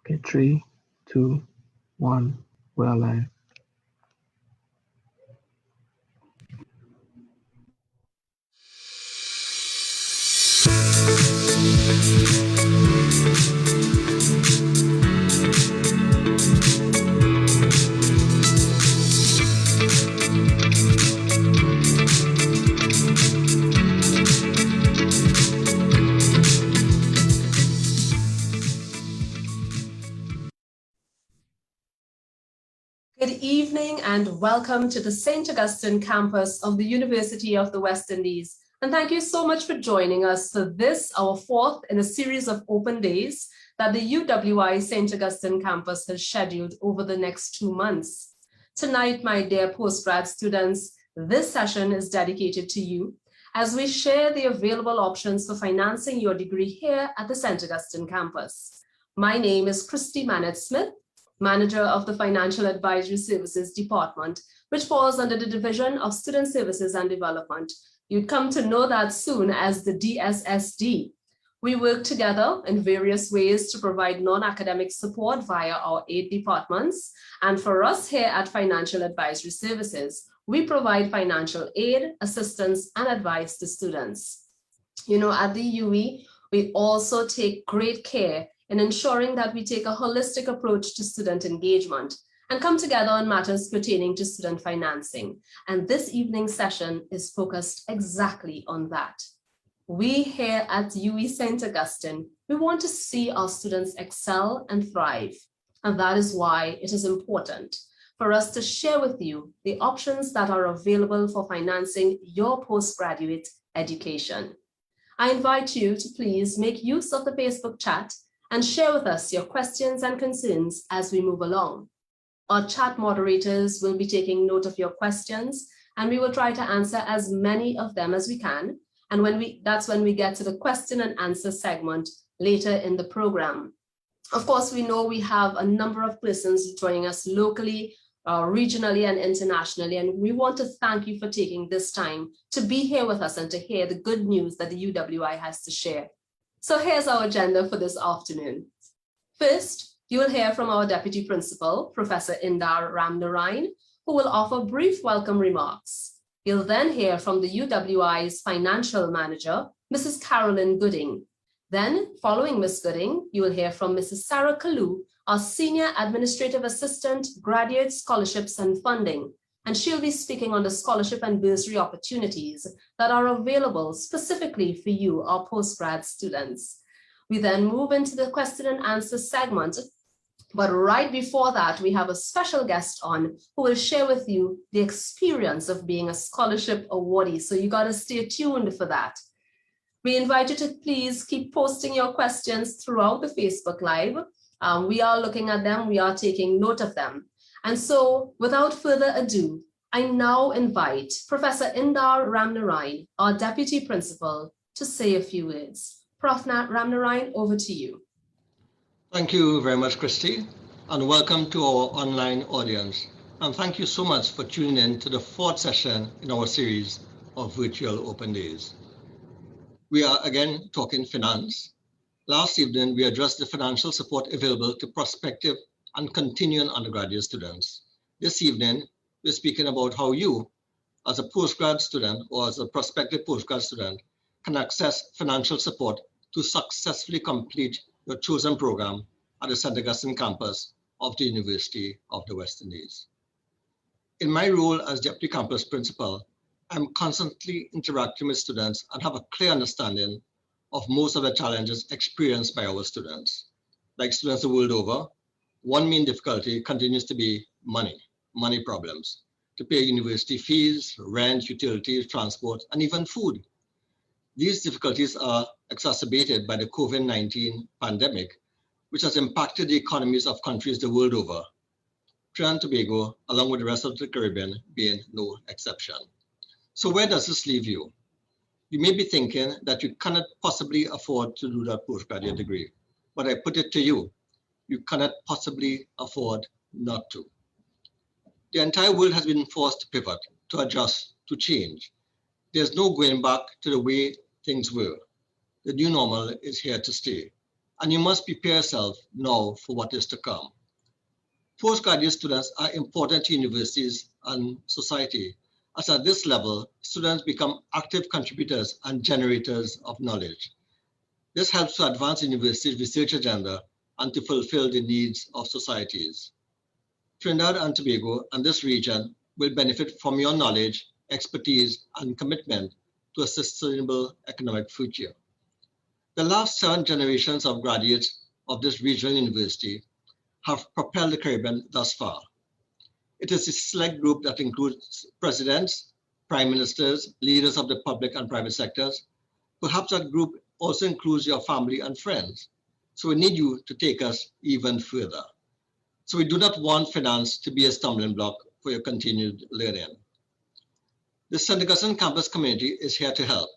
Okay, 3, 2, 1, we're live. Good evening and welcome to the St. Augustine campus of the University of the West Indies. And thank you so much for joining us for this, our fourth in a series of open days that the UWI St. Augustine campus has scheduled over the next 2 months. Tonight, my dear postgrad students, this session is dedicated to you as we share the available options for financing your degree here at the St. Augustine campus. My name is Christy Manett-Smith, Manager of the Financial Advisory Services Department, which falls under the Division of Student Services and Development. You'd come to know that soon as the DSSD. We work together in various ways to provide non-academic support via our 8 departments. And for us here at Financial Advisory Services, we provide financial aid, assistance, and advice to students. You know, at the UE, we also take great care in ensuring that we take a holistic approach to student engagement and come together on matters pertaining to student financing. And this evening's session is focused exactly on that. We here at UE St. Augustine, we want to see our students excel and thrive. And that is why it is important for us to share with you the options that are available for financing your postgraduate education. I invite you to please make use of the Facebook chat and share with us your questions and concerns as we move along. Our chat moderators will be taking note of your questions, and we will try to answer as many of them as we can. And that's when we get to the question and answer segment later in the program. Of course, we know we have a number of persons joining us locally, regionally, and internationally, and we want to thank you for taking this time to be here with us and to hear the good news that the UWI has to share. So here's our agenda for this afternoon. First, you will hear from our Deputy Principal, Professor Indar Ramnarayan, who will offer brief welcome remarks. You'll then hear from the UWI's Financial Manager, Mrs. Carolyn Gooding. Then, following Ms. Gooding, you will hear from Mrs. Sarah Kalu, our Senior Administrative Assistant, Graduate Scholarships and Funding, and she'll be speaking on the scholarship and bursary opportunities that are available specifically for you, our postgrad students. We then move into the question and answer segment, but right before that, we have a special guest on who will share with you the experience of being a scholarship awardee, so you gotta stay tuned for that. We invite you to please keep posting your questions throughout the Facebook Live. We are looking at them, we are taking note of them. And so, without further ado, I now invite Professor Indar Ramnarayan, our Deputy Principal, to say a few words. Prof. Ramnarayan, over to you. Thank you very much, Christy, and welcome to our online audience. And thank you so much for tuning in to the 4th session in our series of virtual open days. We are again talking finance. Last evening, we addressed the financial support available to prospective and continuing undergraduate students. This evening, we're speaking about how you, as a postgrad student or as a prospective postgrad student, can access financial support to successfully complete your chosen program at the St. Augustine campus of the University of the West Indies. In my role as Deputy Campus Principal, I'm constantly interacting with students and have a clear understanding of most of the challenges experienced by our students. Like students the world over, one main difficulty continues to be money problems, to pay university fees, rent, utilities, transport, and even food. These difficulties are exacerbated by the COVID-19 pandemic, which has impacted the economies of countries the world over, Trinidad and Tobago, along with the rest of the Caribbean, being no exception. So where does this leave you? You may be thinking that you cannot possibly afford to do that postgraduate degree, but I put it to you, you cannot possibly afford not to. The entire world has been forced to pivot, to adjust, to change. There's no going back to the way things were. The new normal is here to stay. and you must prepare yourself now for what is to come. Postgraduate students are important to universities and society, as at this level, students become active contributors and generators of knowledge. This helps to advance the university's research agenda and to fulfill the needs of societies. Trinidad and Tobago and this region will benefit from your knowledge, expertise, and commitment to a sustainable economic future. The last 7 generations of graduates of this regional university have propelled the Caribbean thus far. It is a select group that includes presidents, prime ministers, leaders of the public and private sectors. Perhaps that group also includes your family and friends. So we need you to take us even further. So we do not want finance to be a stumbling block for your continued learning. The St. Augustine campus community is here to help,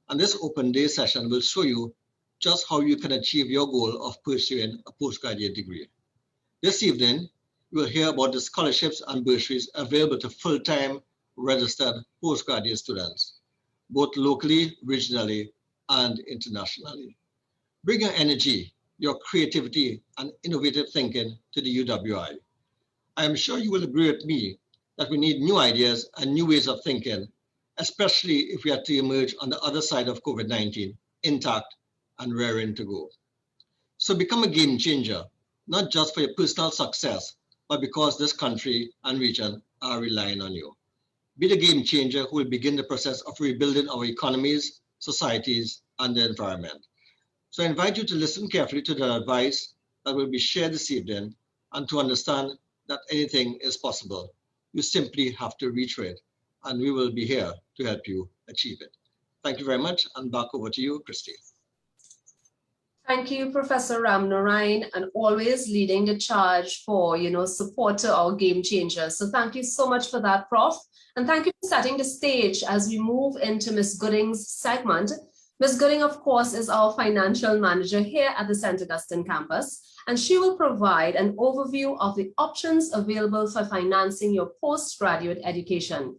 and this open day session will show you just how you can achieve your goal of pursuing a postgraduate degree. This evening, you will hear about the scholarships and bursaries available to full-time registered postgraduate students, both locally, regionally, and internationally. Bring your energy, your creativity, and innovative thinking to the UWI. I am sure you will agree with me that we need new ideas and new ways of thinking, especially if we are to emerge on the other side of COVID-19 intact and raring to go. So become a game changer, not just for your personal success, but because this country and region are relying on you. Be the game changer who will begin the process of rebuilding our economies, societies, and the environment. So I invite you to listen carefully to the advice that will be shared this evening and to understand that anything is possible. You simply have to reach for it, and we will be here to help you achieve it. Thank you very much, and back over to you, Christy. Thank you, Professor Ramnarayan, and always leading the charge for, support to our game changers. So thank you so much for that, Prof. And thank you for setting the stage as we move into Ms. Gooding's segment. Ms. Gooding, of course, is our financial manager here at the St. Augustine campus, and she will provide an overview of the options available for financing your postgraduate education.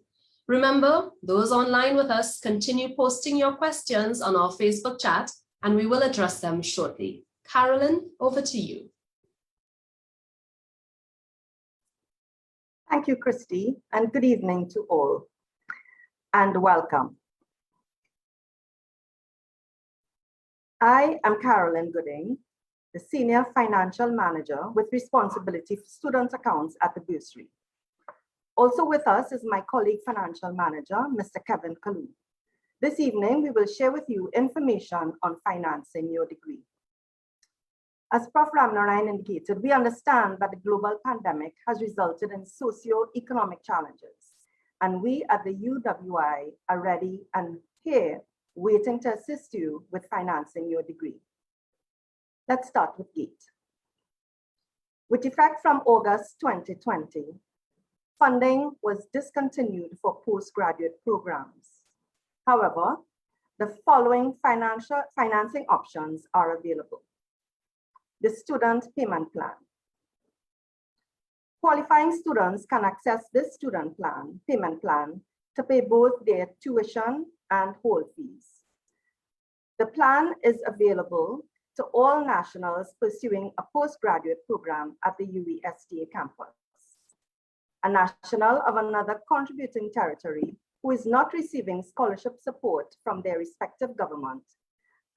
Remember, those online with us, continue posting your questions on our Facebook chat, and we will address them shortly. Carolyn, over to you. Thank you, Christy, and good evening to all, and welcome. I am Carolyn Gooding, the Senior Financial Manager with responsibility for student accounts at the bursary. Also with us is my colleague Financial Manager, Mr. Kevin Kalu. This evening, we will share with you information on financing your degree. As Prof. Ramnarayan indicated, we understand that the global pandemic has resulted in socio-economic challenges, and we at the UWI are ready and here waiting to assist you with financing your degree. Let's start with GATE. With effect from August 2020, funding was discontinued for postgraduate programs. However, the following financing options are available. The student payment plan. Qualifying students can access this payment plan to pay both their tuition and hall fees. The plan is available to all nationals pursuing a postgraduate program at the UWI campus. A national of another contributing territory who is not receiving scholarship support from their respective government,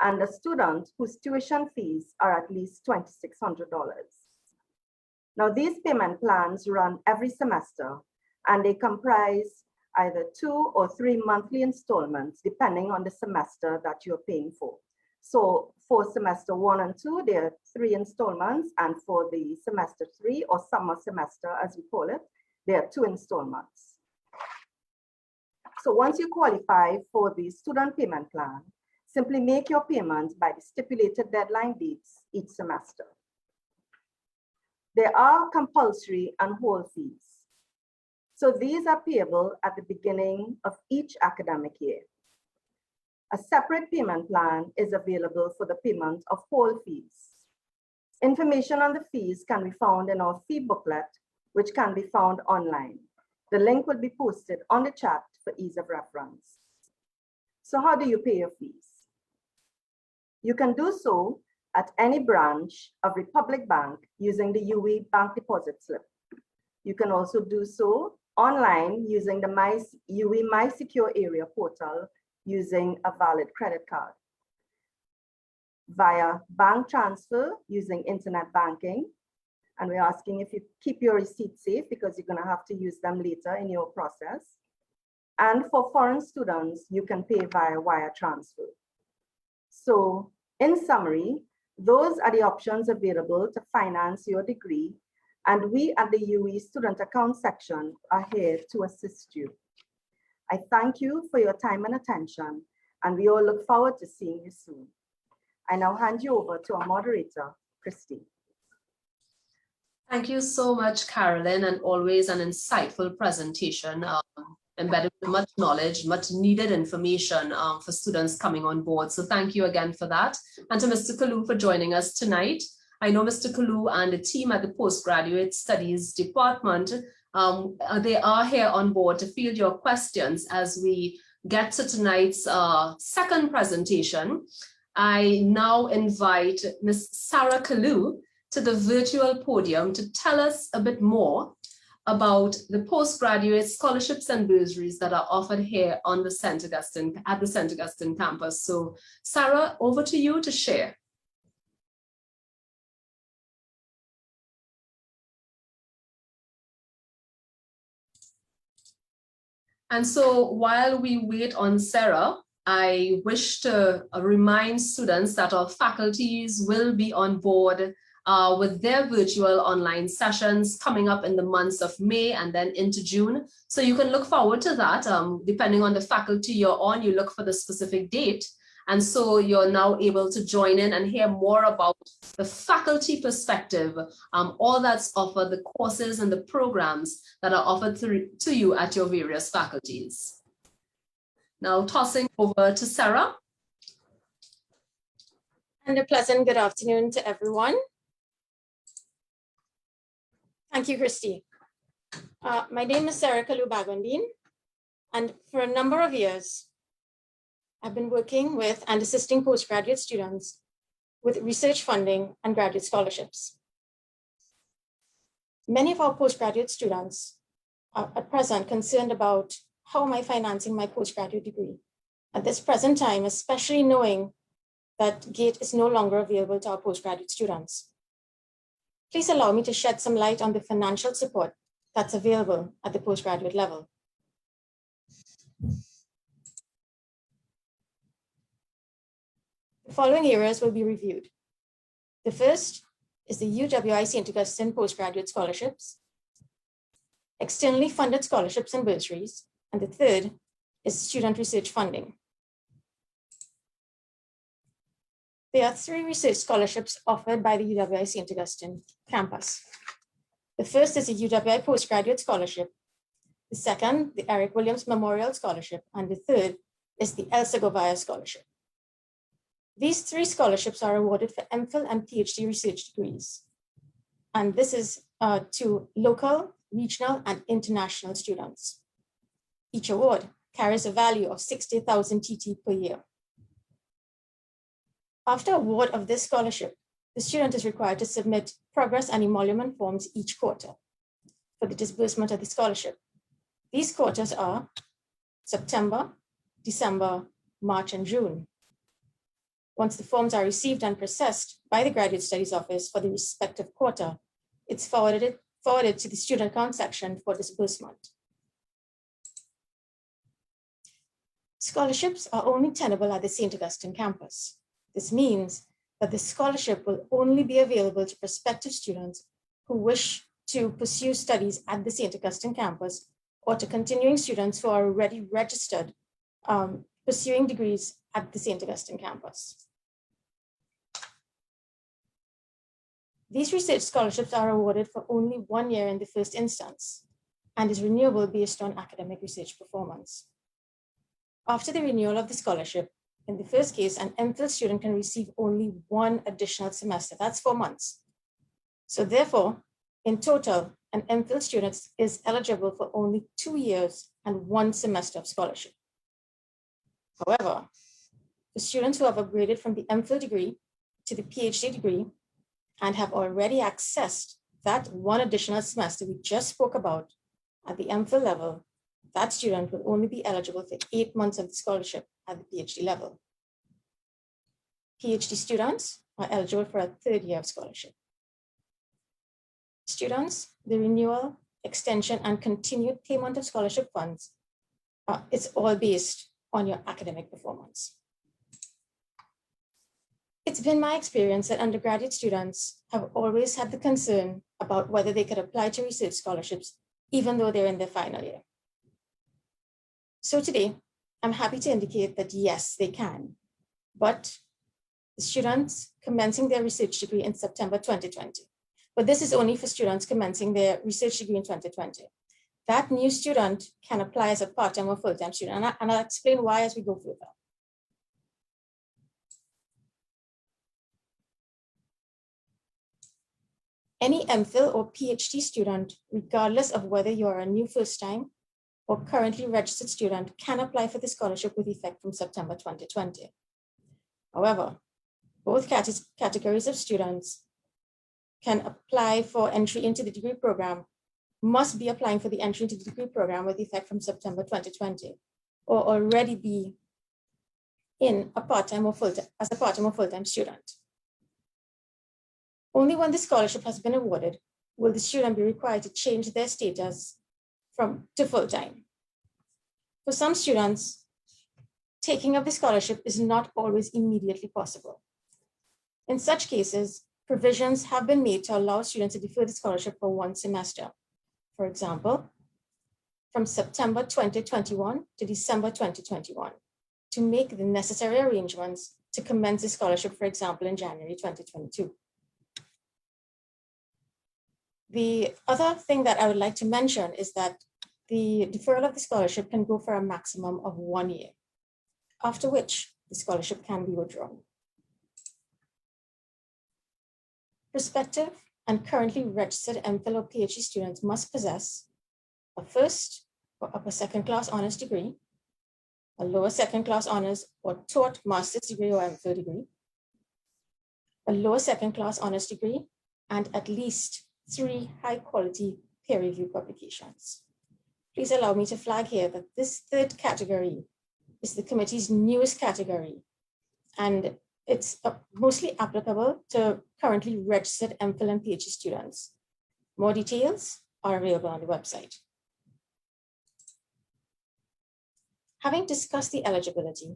and a student whose tuition fees are at least $2,600. Now, these payment plans run every semester, and they comprise either 2 or 3 monthly installments, depending on the semester that you're paying for. So for semester 1 and 2, there are 3 installments, and for the semester 3 or summer semester, as we call it, there are 2 installments. So once you qualify for the student payment plan, simply make your payments by the stipulated deadline dates each semester. There are compulsory and whole fees. So these are payable at the beginning of each academic year. A separate payment plan is available for the payment of whole fees. Information on the fees can be found in our fee booklet, which can be found online. The link will be posted on the chat for ease of reference. So how do you pay your fees? You can do so at any branch of Republic Bank using the UWI bank deposit slip. You can also do so online using the UWI My Secure Area portal using a valid credit card. Via bank transfer using internet banking. And we're asking if you keep your receipts safe because you're going to have to use them later in your process. And for foreign students, you can pay via wire transfer. So in summary, those are the options available to finance your degree. And we at the UWI Student Account section are here to assist you. I thank you for your time and attention, and we all look forward to seeing you soon. I now hand you over to our moderator, Christy. Thank you so much, Carolyn, and always an insightful presentation, embedded with much knowledge, much needed information for students coming on board. So thank you again for that. And to Mr. Kalu for joining us tonight. I know Mr. Kalu and the team at the Postgraduate Studies Department, they are here on board to field your questions as we get to tonight's second presentation. I now invite Ms. Sarah Kalu to the virtual podium to tell us a bit more about the postgraduate scholarships and bursaries that are offered here on the St. Augustine, at the St. Augustine campus. So Sarah, over to you to share. And so while we wait on Sarah, I wish to remind students that our faculties will be on board with their virtual online sessions coming up in the months of May and then into June. So you can look forward to that. Depending on the faculty you're on, you look for the specific date. And so you're now able to join in and hear more about the faculty perspective, all that's offered, the courses and the programs that are offered to you at your various faculties. Now tossing over to Sarah. And a pleasant good afternoon to everyone. Thank you, Christy. My name is Sarah Kalu, and for a number of years, I've been working with and assisting postgraduate students with research funding and graduate scholarships. Many of our postgraduate students are at present concerned about how am I financing my postgraduate degree at this present time, especially knowing that GATE is no longer available to our postgraduate students. Please allow me to shed some light on the financial support that's available at the postgraduate level. The following areas will be reviewed. The first is the UWI St. Augustine Postgraduate Scholarships, externally funded scholarships and bursaries, and the third is student research funding. There are 3 research scholarships offered by the UWI St. Augustine campus. The first is the UWI Postgraduate Scholarship, the second, the Eric Williams Memorial Scholarship, and the third is the El Segovia Scholarship. These 3 scholarships are awarded for MPhil and PhD research degrees. And this is to local, regional, and international students. Each award carries a value of 60,000 TT per year. After award of this scholarship, the student is required to submit progress and emolument forms each quarter for the disbursement of the scholarship. These quarters are September, December, March, and June. Once the forms are received and processed by the Graduate Studies Office for the respective quarter, it's forwarded to the student account section for disbursement. Scholarships are only tenable at the St. Augustine campus. This means that the scholarship will only be available to prospective students who wish to pursue studies at the St. Augustine campus or to continuing students who are already registered pursuing degrees at the St. Augustine campus. These research scholarships are awarded for only 1 year in the first instance and is renewable based on academic research performance. After the renewal of the scholarship, in the first case, an MPhil student can receive only 1 additional semester. That's 4 months. So therefore, in total, an MPhil student is eligible for only 2 years and 1 semester of scholarship. However, for students who have upgraded from the MPhil degree to the PhD degree and have already accessed that one additional semester we just spoke about at the MPhil level, that student will only be eligible for 8 months of the scholarship at the PhD level. PhD students are eligible for a third year of scholarship. Students, the renewal, extension, and continued payment of scholarship funds, it's all based on your academic performance. It's been my experience that undergraduate students have always had the concern about whether they could apply to research scholarships, even though they're in their final year. So today, I'm happy to indicate that yes, they can, but the students commencing their research degree in September 2020, but this is only for students commencing their research degree in 2020. That new student can apply as a part-time or full-time student, and I'll explain why as we go further. Any MPhil or PhD student, regardless of whether you are a new first-time or currently registered student, can apply for the scholarship with effect from September 2020. However, both categories of students can apply for entry into the degree program, must be applying for the entry into the degree program with effect from September 2020, or already be in a part-time or full-time, as a part-time or full-time student. Only when the scholarship has been awarded will the student be required to change their status to full-time. For some students, taking of the scholarship is not always immediately possible. In such cases, provisions have been made to allow students to defer the scholarship for one semester. For example, from September 2021 to December 2021, to make the necessary arrangements to commence the scholarship, for example, in January 2022. The other thing that I would like to mention is that the deferral of the scholarship can go for a maximum of 1 year, after which the scholarship can be withdrawn. Prospective and currently registered MPhil or PhD students must possess a first or upper second class honors degree, a lower second class honors or taught master's degree or MPhil degree, a lower second class honors degree, and at least 3 high quality peer review publications. Please allow me to flag here that this third category is the committee's newest category, and it's mostly applicable to currently registered MPhil and PhD students. More details are available on the website. Having discussed the eligibility,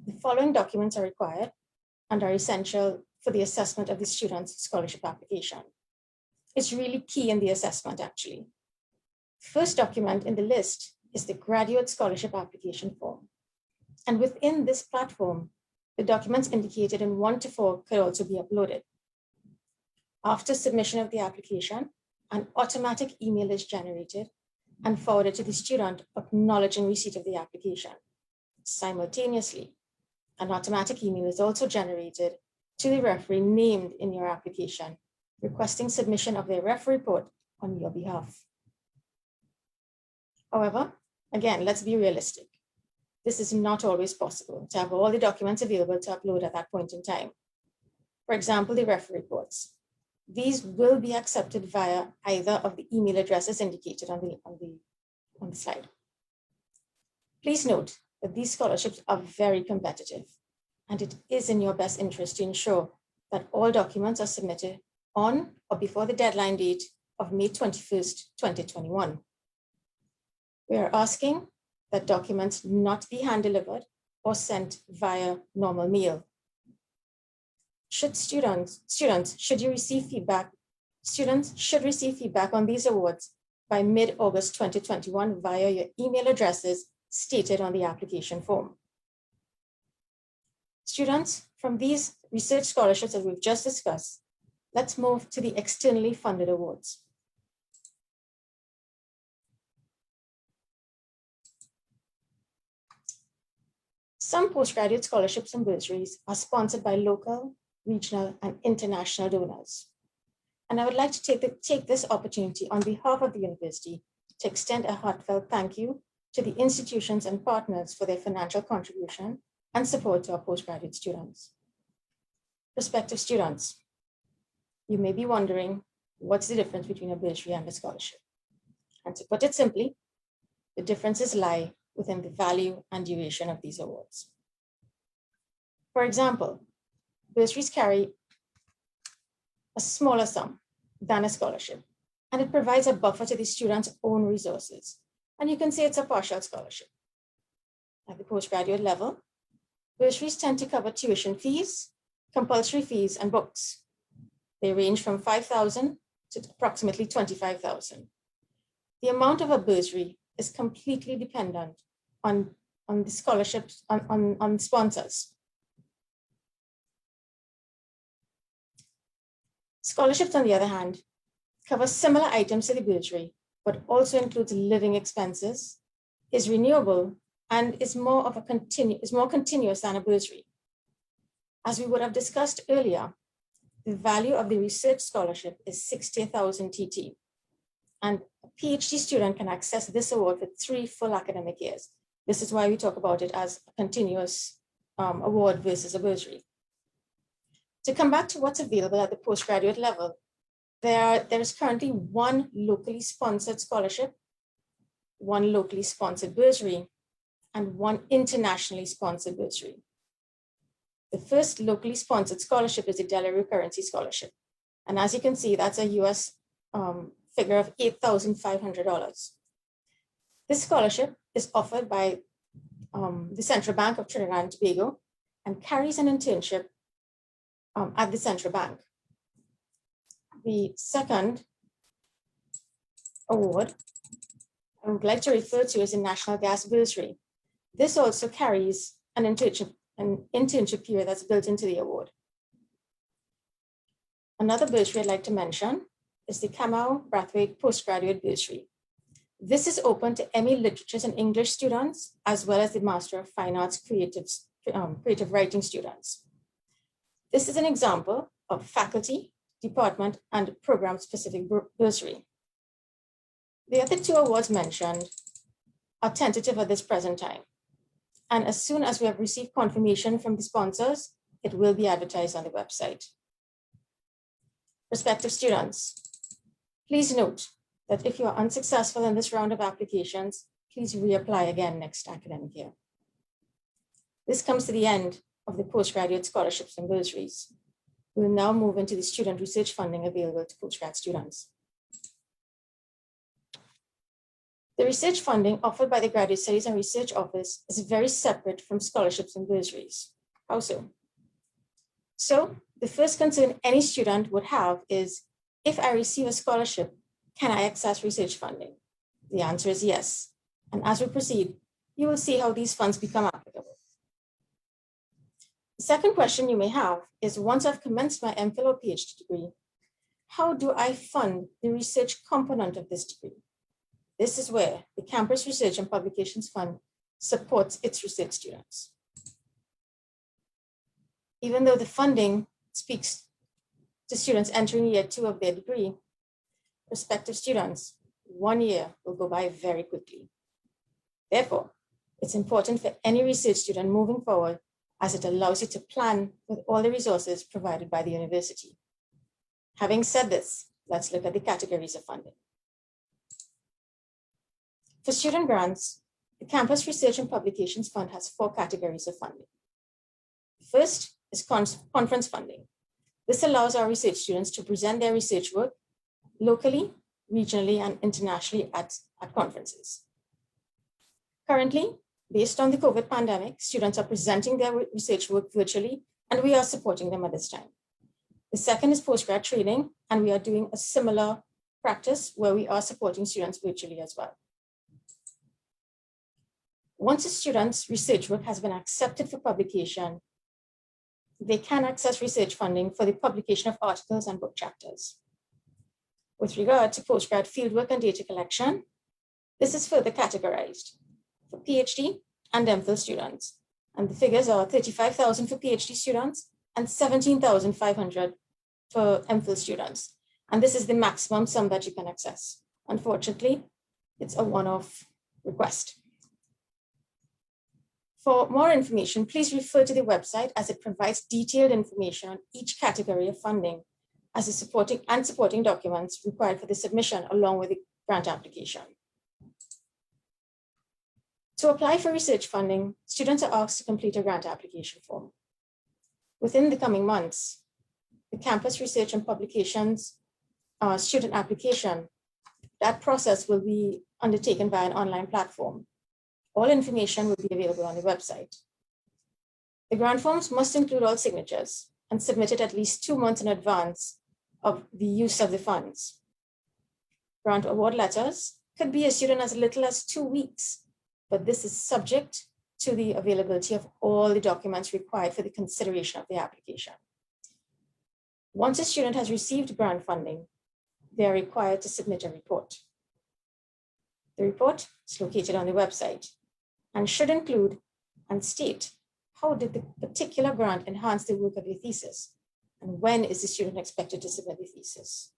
the following documents are required and are essential for the assessment of the student's scholarship application. It's really key in the assessment, actually. First document in the list is the graduate scholarship application form. And within this platform, the documents indicated in 1 to 4 could also be uploaded. After submission of the application, an automatic email is generated and forwarded to the student acknowledging receipt of the application. Simultaneously, an automatic email is also generated to the referee named in your application, requesting submission of their referee report on your behalf. However, again, let's be realistic. This is not always possible to have all the documents available to upload at that point in time. For example, the referee reports. These will be accepted via either of the email addresses indicated on the slide. Please note that these scholarships are very competitive, and it is in your best interest to ensure that all documents are submitted on or before the deadline date of May 21st, 2021. We are asking that documents not be hand-delivered or sent via normal mail. Students should receive feedback on these awards by mid-August 2021 via your email addresses stated on the application form. Students, from these research scholarships that we've just discussed, let's move to the externally funded awards. Some postgraduate scholarships and bursaries are sponsored by local, regional, and international donors. And I would like to take this opportunity on behalf of the university to extend a heartfelt thank you to the institutions and partners for their financial contribution and support to our postgraduate students. Prospective students, you may be wondering, what's the difference between a bursary and a scholarship? And to put it simply, the differences lie within the value and duration of these awards. For example, bursaries carry a smaller sum than a scholarship, and it provides a buffer to the student's own resources. And you can say it's a partial scholarship. At the postgraduate level, bursaries tend to cover tuition fees, compulsory fees, and books. They range from $5,000 to approximately $25,000. The amount of a bursary is completely dependent on the scholarships, on sponsors. Scholarships, on the other hand, cover similar items to the bursary, but also includes living expenses, is renewable, and is more continuous than a bursary. As we would have discussed earlier, the value of the research scholarship is 60,000 TT, and a PhD student can access this award for 3 full academic years. This is why we talk about it as a continuous award versus a bursary. To come back to what's available at the postgraduate level, there is currently 1 locally sponsored scholarship, 1 locally sponsored bursary, and 1 internationally sponsored bursary. The first locally sponsored scholarship is the Delaware Recurrency Scholarship. And as you can see, that's a US figure of $8,500. This scholarship is offered by the Central Bank of Trinidad and Tobago and carries an internship at the Central Bank. The second award I would like to refer to as the National Gas Bursary. This also carries an internship period that's built into the award. Another bursary I'd like to mention is the Kamau Brathwaite Postgraduate Bursary. This is open to MA Literatures and English students, as well as the Master of Fine Arts Creative Writing students. This is an example of faculty, department, and program-specific bursary. The other 2 awards mentioned are tentative at this present time. And as soon as we have received confirmation from the sponsors, it will be advertised on the website. Prospective students, please note that if you are unsuccessful in this round of applications, please reapply again next academic year. This comes to the end of the postgraduate scholarships and bursaries. We will now move into the student research funding available to postgrad students. The research funding offered by the Graduate Studies and Research Office is very separate from scholarships and bursaries. How so? So the first concern any student would have is, if I receive a scholarship, can I access research funding? The answer is yes. And as we proceed, you will see how these funds become applicable. The second question you may have is, once I've commenced my MPhil or PhD degree, how do I fund the research component of this degree? This is where the Campus Research and Publications Fund supports its research students. Even though the funding speaks to students entering year 2 of their degree, prospective students, 1 year will go by very quickly. Therefore, it's important for any research student moving forward, as it allows you to plan with all the resources provided by the university. Having said this, let's look at the categories of funding. For student grants, the Campus Research and Publications Fund has 4 categories of funding. First is conference funding. This allows our research students to present their research work locally, regionally, and internationally at conferences. Currently, based on the COVID pandemic, students are presenting their research work virtually, and we are supporting them at this time. The second is postgrad training, and we are doing a similar practice where we are supporting students virtually as well. Once a student's research work has been accepted for publication, they can access research funding for the publication of articles and book chapters. With regard to postgrad fieldwork and data collection, this is further categorized for PhD and MPhil students. And the figures are 35,000 for PhD students and 17,500 for MPhil students. And this is the maximum sum that you can access. Unfortunately, it's a one-off request. For more information, please refer to the website as it provides detailed information on each category of funding as the supporting documents required for the submission along with the grant application. To apply for research funding, students are asked to complete a grant application form. Within the coming months, the campus research and publications student application, that process will be undertaken by an online platform. All information will be available on the website. The grant forms must include all signatures and submitted at least 2 months in advance of the use of the funds. Grant award letters could be issued in as little as 2 weeks, but this is subject to the availability of all the documents required for the consideration of the application. Once a student has received grant funding, they are required to submit a report. The report is located on the website and should include and state how did the particular grant enhance the work of the thesis and when is the student expected to submit the thesis.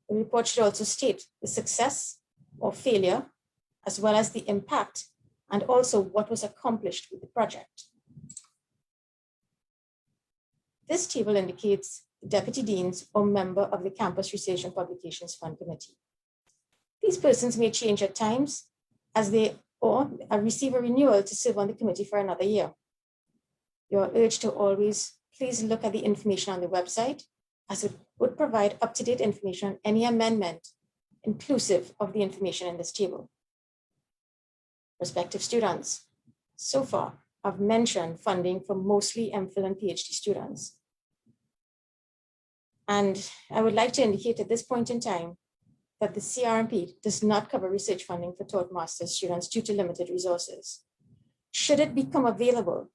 The report should also state the success or failure, as well as the impact and also what was accomplished with the project. This table indicates the deputy deans or member of the Campus Research and Publications Fund Committee. These persons may change at times as they receive a renewal to serve on the committee for another year. You are urged to always please look at the information on the website, as it would provide up-to-date information on any amendment inclusive of the information in this table. Prospective students. So far, I've mentioned funding for mostly MPhil and PhD students. And I would like to indicate at this point in time that the CRMP does not cover research funding for taught master's students due to limited resources. Should it become available,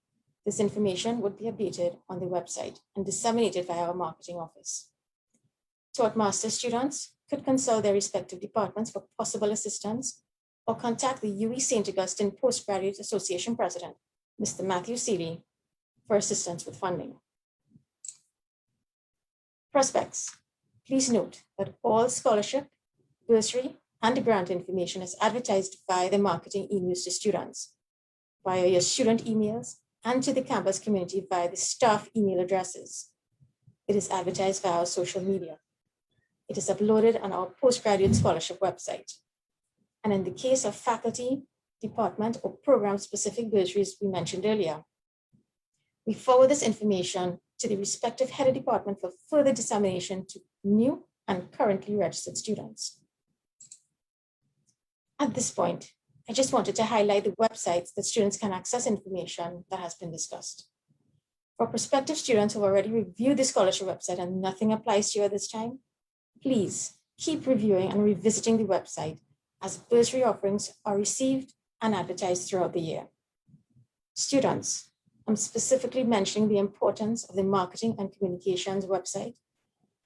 this information would be updated on the website and disseminated via our marketing office. Taught master's students could consult their respective departments for possible assistance or contact the UWI St. Augustine Postgraduate Association President, Mr. Matthew Seeley, for assistance with funding. Prospects, please note that all scholarship, bursary, and grant information is advertised via the marketing emails to students, via your student emails, and to the campus community via the staff email addresses. It is advertised via our social media. It is uploaded on our postgraduate scholarship website. And in the case of faculty, department, or program-specific bursaries we mentioned earlier, we forward this information to the respective head of department for further dissemination to new and currently registered students. At this point, I just wanted to highlight the websites that students can access information that has been discussed. For prospective students who have already reviewed the scholarship website and nothing applies to you at this time, please keep reviewing and revisiting the website as bursary offerings are received and advertised throughout the year. Students, I'm specifically mentioning the importance of the marketing and communications website,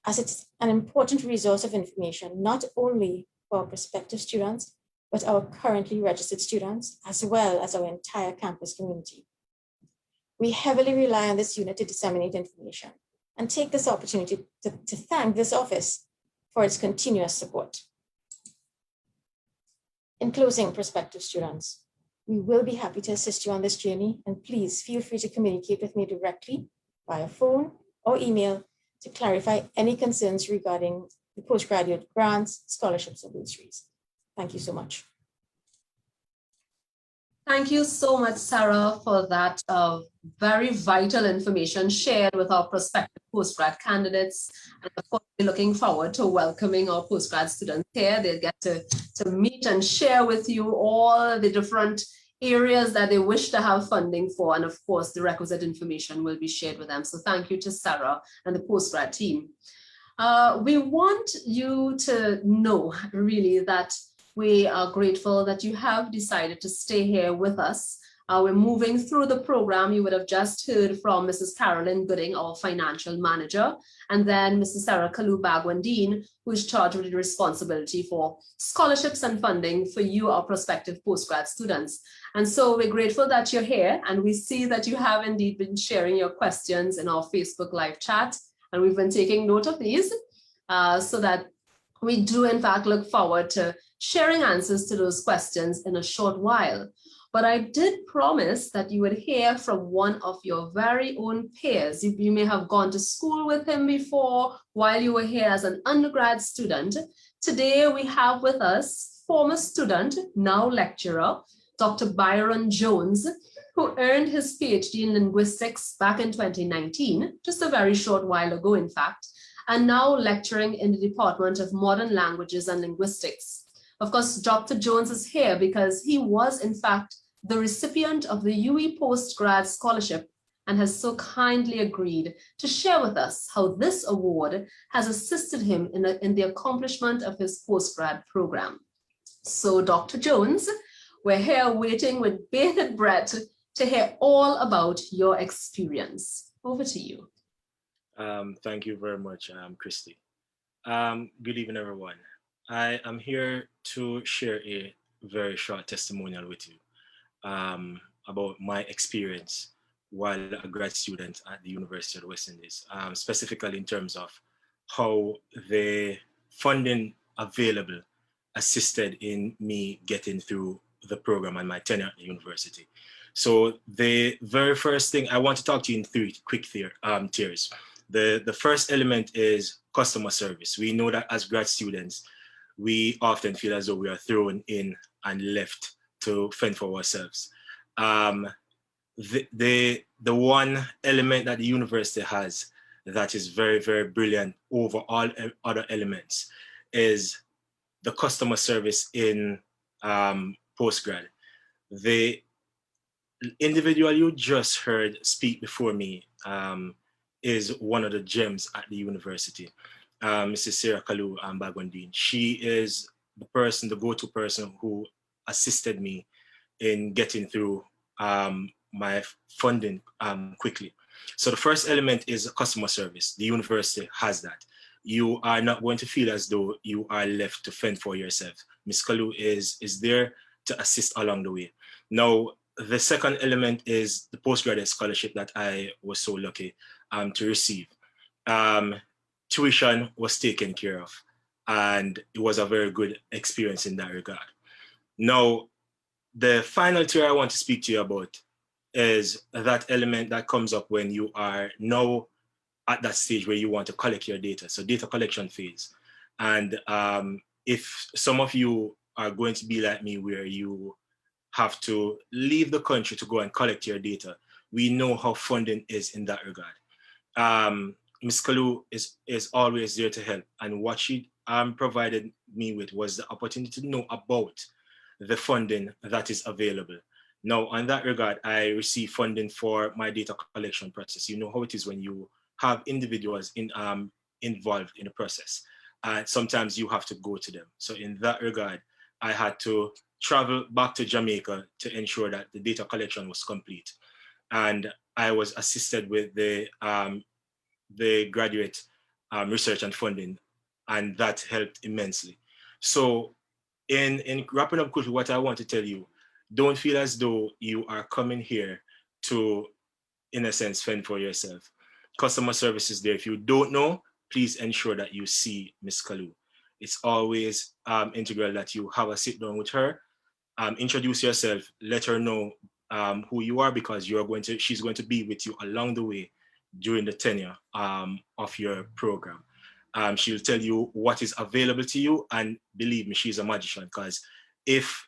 as it's an important resource of information, not only for our prospective students, but our currently registered students, as well as our entire campus community. We heavily rely on this unit to disseminate information and take this opportunity to thank this office for its continuous support. In closing, prospective students, we will be happy to assist you on this journey, and please feel free to communicate with me directly via phone or email to clarify any concerns regarding the postgraduate grants, scholarships, or bursaries. Thank you so much. Thank you so much, Sarah, for that very vital information shared with our prospective postgrad candidates. And of course, we're looking forward to welcoming our postgrad students here. They'll get to meet and share with you all the different areas that they wish to have funding for. And of course, the requisite information will be shared with them. So thank you to Sarah and the postgrad team. We want you to know really that we are grateful that you have decided to stay here with us. We're moving through the program. You would have just heard from Mrs. Carolyn Gooding, our financial manager, and then Mrs. Sarah Kalu-Bagwandine, who is charged with the responsibility for scholarships and funding for you, our prospective postgrad students. And so we're grateful that you're here, and we see that you have indeed been sharing your questions in our Facebook live chat, and we've been taking note of these so that we do in fact look forward to sharing answers to those questions in a short while. but I did promise that you would hear from one of your very own peers. You may have gone to school with him before while you were here as an undergrad student. Today we have with us former student, now lecturer, Dr. Byron Jones, who earned his PhD in linguistics back in 2019, just a very short while ago, in fact, and now lecturing in the Department of Modern Languages and Linguistics. Of course, Dr. Jones is here because he was, in fact, the recipient of the UWI Postgrad Scholarship and has so kindly agreed to share with us how this award has assisted him in the accomplishment of his postgrad program. So, Dr. Jones, we're here waiting with bated breath to hear all about your experience. Over to you. Thank you very much, Christy. Good evening, everyone. I am here to share a very short testimonial with you about my experience while a grad student at the University of the West Indies, specifically in terms of how the funding available assisted in me getting through the program and my tenure at the university. So the very first thing I want to talk to you in three quick tiers. The first element is customer service. We know that as grad students, we often feel as though we are thrown in and left to fend for ourselves. The one element that the university has that is very, very brilliant over all other elements is the customer service in postgrad. The individual you just heard speak before me is one of the gems at the university, Mrs. Sarah Kalu Bagwandine. She is the person, the go-to person who assisted me in getting through my funding quickly. So the first element is customer service. The university has that. You are not going to feel as though you are left to fend for yourself. Ms. Kalu is there to assist along the way. Now, the second element is the postgraduate scholarship that I was so lucky to receive. Tuition was taken care of, and it was a very good experience in that regard. Now, the final tier I want to speak to you about is that element that comes up when you are now at that stage where you want to collect your data, so data collection phase. And if some of you are going to be like me, where you have to leave the country to go and collect your data, we know how funding is in that regard. Ms. Kalu is always there to help, and what she provided me with was the opportunity to know about the funding that is available. Now, on that regard, I receive funding for my data collection process. You know how it is when you have individuals involved in the process. Sometimes you have to go to them. So in that regard, I had to travel back to Jamaica to ensure that the data collection was complete. And I was assisted with the graduate research and funding, and that helped immensely. So in wrapping up quickly, what I want to tell you, don't feel as though you are coming here to, in a sense, fend for yourself. Customer service is there. If you don't know, please ensure that you see Ms. Kalu. It's always integral that you have a sit down with her, introduce yourself, let her know who you are, because she's going to be with you along the way during the tenure of your program. She'll tell you what is available to you, and believe me, she's a magician, because if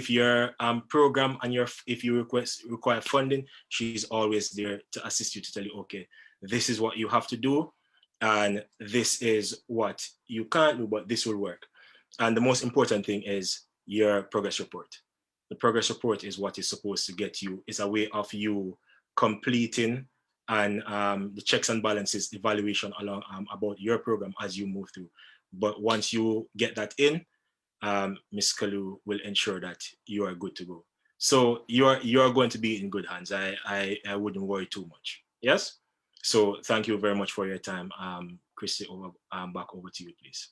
your program and if you require funding, she's always there to assist you, to tell you, okay, this is what you have to do, and this is what you can't do, but this will work. And the most important thing is your progress report. The progress report is what is supposed to get you, is a way of you completing and the checks and balances evaluation along about your program as you move through. But once you get that in, Ms. Kalu will ensure that you are good to go. So you are going to be in good hands. I wouldn't worry too much. Yes. So thank you very much for your time, Christy. Back over to you, please.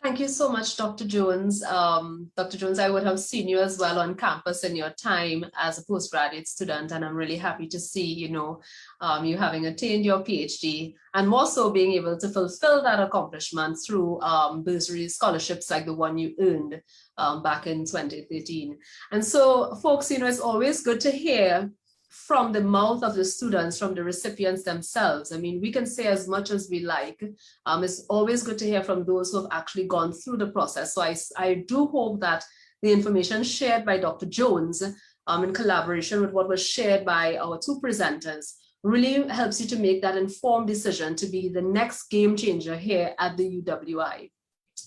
Thank you so much, Dr. Jones. Dr. Jones, I would have seen you as well on campus in your time as a postgraduate student, and I'm really happy to see, you having attained your PhD, and more so being able to fulfill that accomplishment through bursary scholarships like the one you earned back in 2013. And so, folks, it's always good to hear from the mouth of the students, from the recipients themselves. I mean, we can say as much as we like. It's always good to hear from those who have actually gone through the process. So I do hope that the information shared by Dr. Jones in collaboration with what was shared by our two presenters really helps you to make that informed decision to be the next game changer here at the UWI.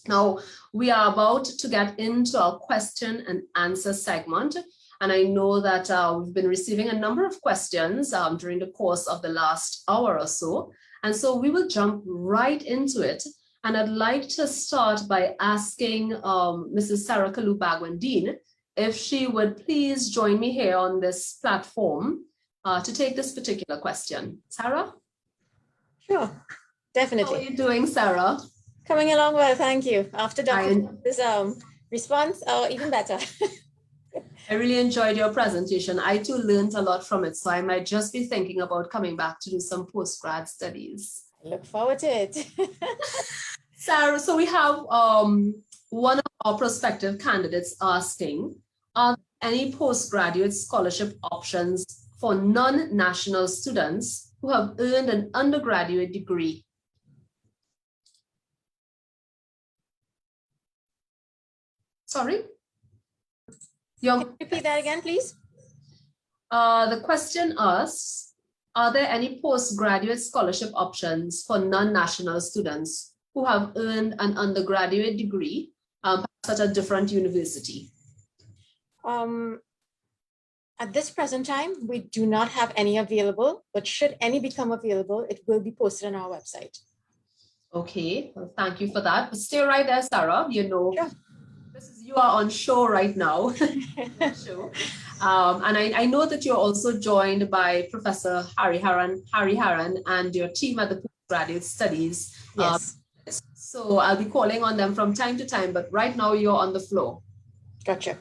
Now, we are about to get into our question and answer segment. And I know that we've been receiving a number of questions during the course of the last hour or so. And so we will jump right into it. And I'd like to start by asking Mrs. Sarah Kalu-Bagwandine if she would please join me here on this platform to take this particular question. Sarah? Sure, definitely. How are you doing, Sarah? Coming along well, thank you. After Dr.'s response, even better. I really enjoyed your presentation. I too learned a lot from it, so I might just be thinking about coming back to do some postgrad studies. I look forward to it. Sarah, so we have one of our prospective candidates asking, are there any postgraduate scholarship options for non-national students who have earned an undergraduate degree? Sorry? Can you repeat that again, please? The question asks, are there any postgraduate scholarship options for non-national students who have earned an undergraduate degree at a different university? At this present time, we do not have any available, but should any become available, it will be posted on our website. Okay, well, thank you for that. But stay right there, Sarah. Sure. You are on show right now. And I know that you're also joined by Professor Harry Haran and your team at the Postgraduate Studies. Yes. So I'll be calling on them from time to time, but right now you're on the floor. Gotcha.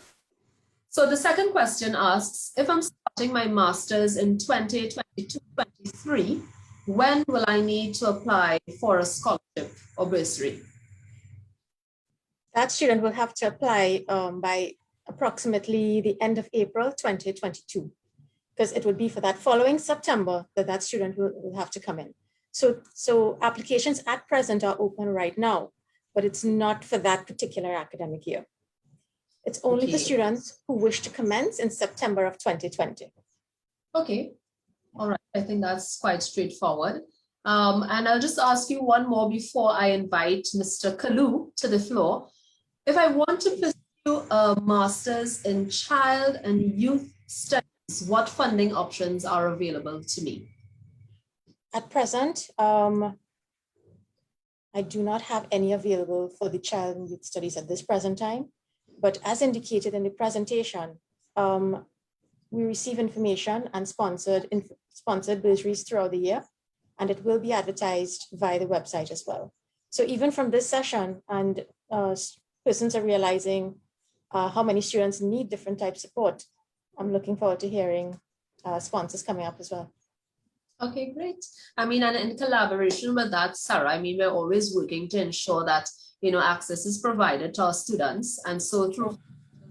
So the second question asks, if I'm starting my master's in 2022-23, when will I need to apply for a scholarship or bursary? That student will have to apply by approximately the end of April 2022, because it would be for that following September that student will have to come in. So applications at present are open right now, but it's not for that particular academic year. It's only for students who wish to commence in September of 2020. Okay, all right, I think that's quite straightforward. And I'll just ask you one more before I invite Mr. Kalu to the floor. If I want to pursue a master's in child and youth studies, what funding options are available to me? At present, I do not have any available for the child and youth studies at this present time. But as indicated in the presentation, we receive information and sponsored bursaries throughout the year, and it will be advertised via the website as well. So even from this session, and persons are realizing how many students need different types of support, I'm looking forward to hearing sponsors coming up as well. Okay, great. I mean, and in collaboration with that, Sarah, I mean, we're always working to ensure that, access is provided to our students. And so through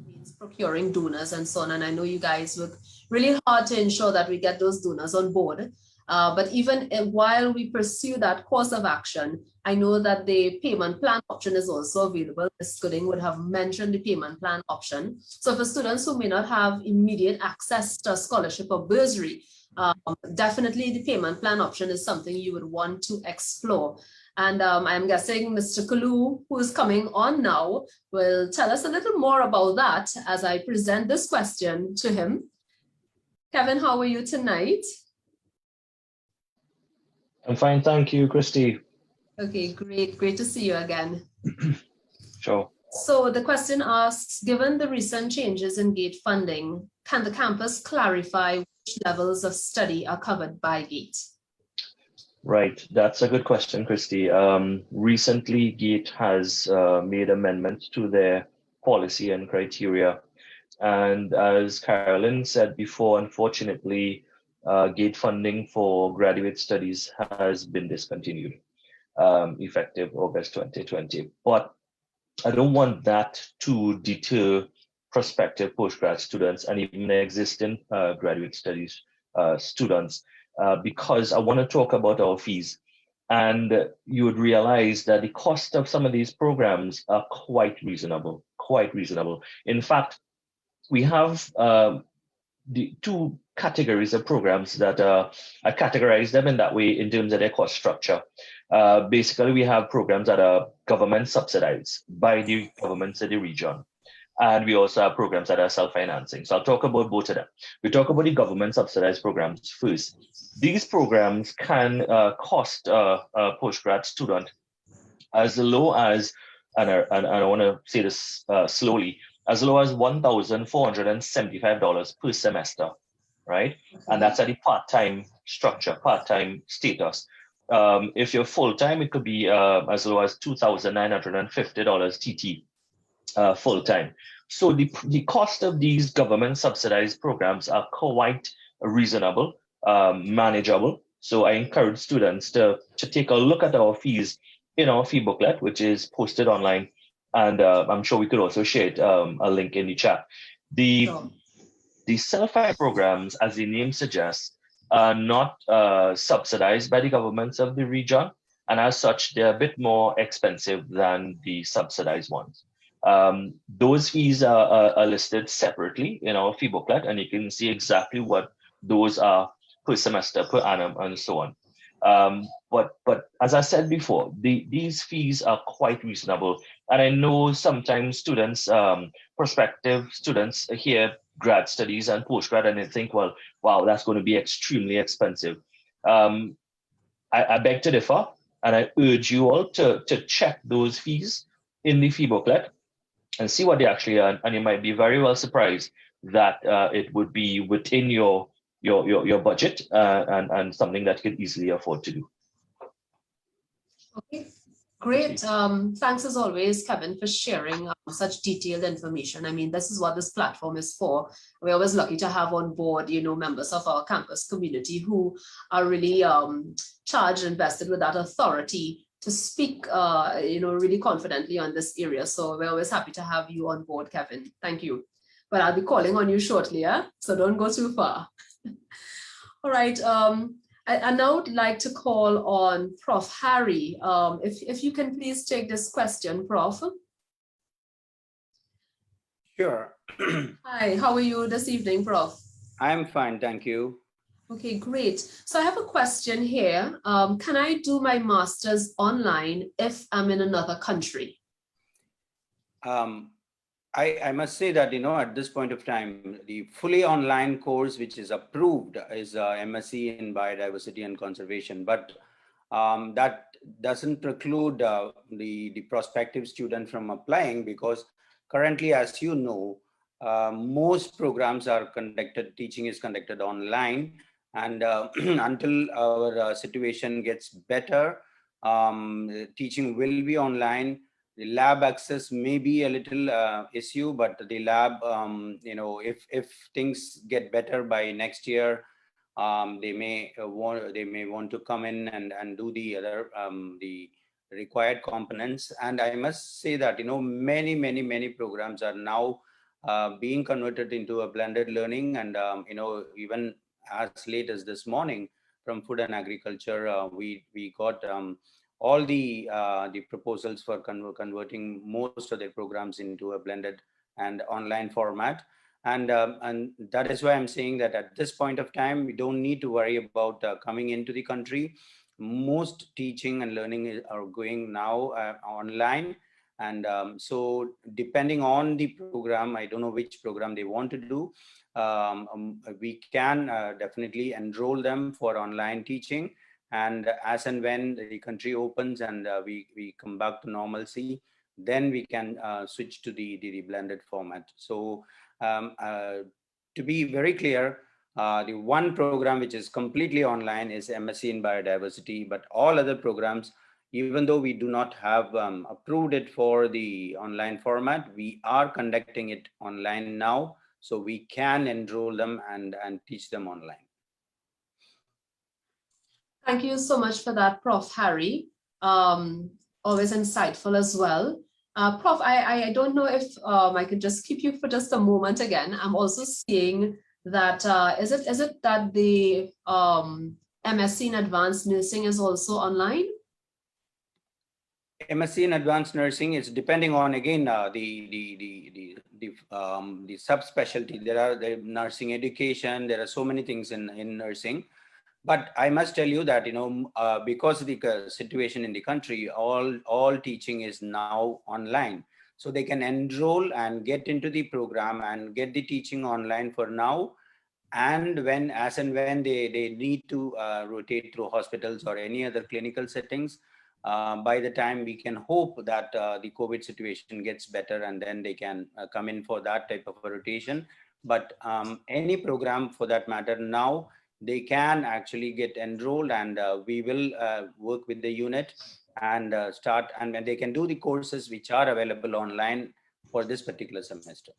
means procuring donors and so on. And I know you guys work really hard to ensure that we get those donors on board. But even while we pursue that course of action, I know that the payment plan option is also available. Ms. Gooding would have mentioned the payment plan option. So for students who may not have immediate access to a scholarship or bursary, definitely the payment plan option is something you would want to explore. And I'm guessing Mr. Kalu, who is coming on now, will tell us a little more about that as I present this question to him. Kevin, how are you tonight? I'm fine, thank you, Christy. Okay, great to see you again. Sure. So the question asks, given the recent changes in GATE funding, can the campus clarify which levels of study are covered by GATE? Right, that's a good question, Christy. Recently, GATE has made amendments to their policy and criteria. And as Carolyn said before, unfortunately, GATE funding for graduate studies has been discontinued, effective August 2020. But I don't want that to deter prospective postgrad students and even existing graduate studies students, because I want to talk about our fees. And you would realize that the cost of some of these programs are quite reasonable, quite reasonable. In fact, we have the two categories of programs that I categorize them in that way in terms of their cost structure. Basically, we have programs that are government subsidized by the governments of the region. And we also have programs that are self-financing. So I'll talk about both of them. We talk about the government subsidized programs first. These programs can cost a postgrad student as low as, and I want to say this slowly, as low as $1,475 per semester, right? And that's at the part-time structure, part-time status. If you're full-time, it could be as low as $2,950 TT full-time. So the cost of these government subsidized programs are quite reasonable, manageable. So I encourage students to take a look at our fees in our fee booklet, which is posted online. And I'm sure we could also share it, a link in the chat. The self-finance programs, as the name suggests, are not subsidized by the governments of the region. And as such, they're a bit more expensive than the subsidized ones. Those fees are listed separately in our fee booklet, and you can see exactly what those are per semester, per annum, and so on. But as I said before, these fees are quite reasonable. And I know sometimes students, prospective students here, grad studies and postgrad, and they think, well, wow, that's going to be extremely expensive. I beg to differ, and I urge you all to check those fees in the fee booklet and see what they actually are, and you might be very well surprised that it would be within your budget and something that you can easily afford to do. Okay, great. Thanks as always, Kevin, for sharing such detailed information. I mean, this is what this platform is for. We're always lucky to have on board, members of our campus community who are really charged and vested with that authority to speak, really confidently on this area. So we're always happy to have you on board, Kevin. Thank you. But I'll be calling on you shortly, so don't go too far. All right. I now would like to call on Prof. Harry. If you can please take this question, Prof. Sure. Hi, how are you this evening, Prof? I'm fine, thank you. Okay, great. So I have a question here. Can I do my master's online if I'm in another country? I must say that, at this point of time, the fully online course, which is approved, is MSc in Biodiversity and Conservation. But that doesn't preclude the prospective student from applying, because currently, as you know, most programs are conducted, teaching is conducted online. And until our situation gets better, teaching will be online. The lab access may be a little issue, but the lab, if things get better by next year, they may want to come in and do the other the required components. And I must say that many programs are now being converted into a blended learning, and even as late as this morning from Food and Agriculture, we got all the proposals for converting most of their programs into a blended and online format. And that is why I'm saying that at this point of time, we don't need to worry about coming into the country. Most teaching and learning are going now online. And so depending on the program, I don't know which program they want to do, we can definitely enroll them for online teaching. And as and when the country opens and we come back to normalcy, then we can switch to the blended format. So to be very clear, The one program which is completely online is MSc in Biodiversity, but all other programs, even though we do not have approved it for the online format, we are conducting it online now, so we can enroll them and teach them online. Thank you so much for that, Prof. Harry. Always insightful as well. Prof, I don't know if I could just keep you for just a moment again. I'm also seeing that, is it that the MSc in Advanced Nursing is also online? MSc in Advanced Nursing is depending on, again, the subspecialty. There are the nursing education. There are so many things in nursing. But I must tell you that, because of the situation in the country, all teaching is now online. So they can enroll and get into the program and get the teaching online for now. And as and when they need to rotate through hospitals or any other clinical settings, by the time we can hope that the COVID situation gets better, and then they can come in for that type of a rotation. But any program for that matter now, they can actually get enrolled, and we will work with the unit and start, and they can do the courses which are available online for this particular semester.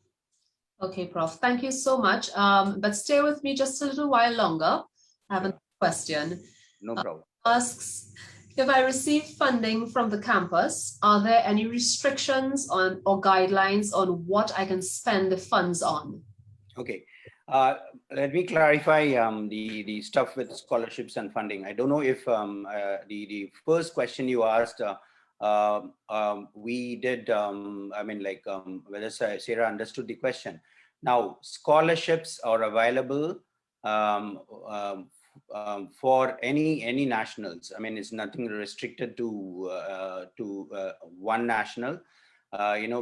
Okay, Prof. Thank you so much. But stay with me just a little while longer. I have a question. No problem. Asks, if I receive funding from the campus, are there any restrictions on or guidelines on what I can spend the funds on? Okay. Let me clarify the stuff with scholarships and funding. I don't know if the first question you asked, we did, whether Sarah understood the question. Now, scholarships are available for any nationals. I mean, it's nothing restricted to one national.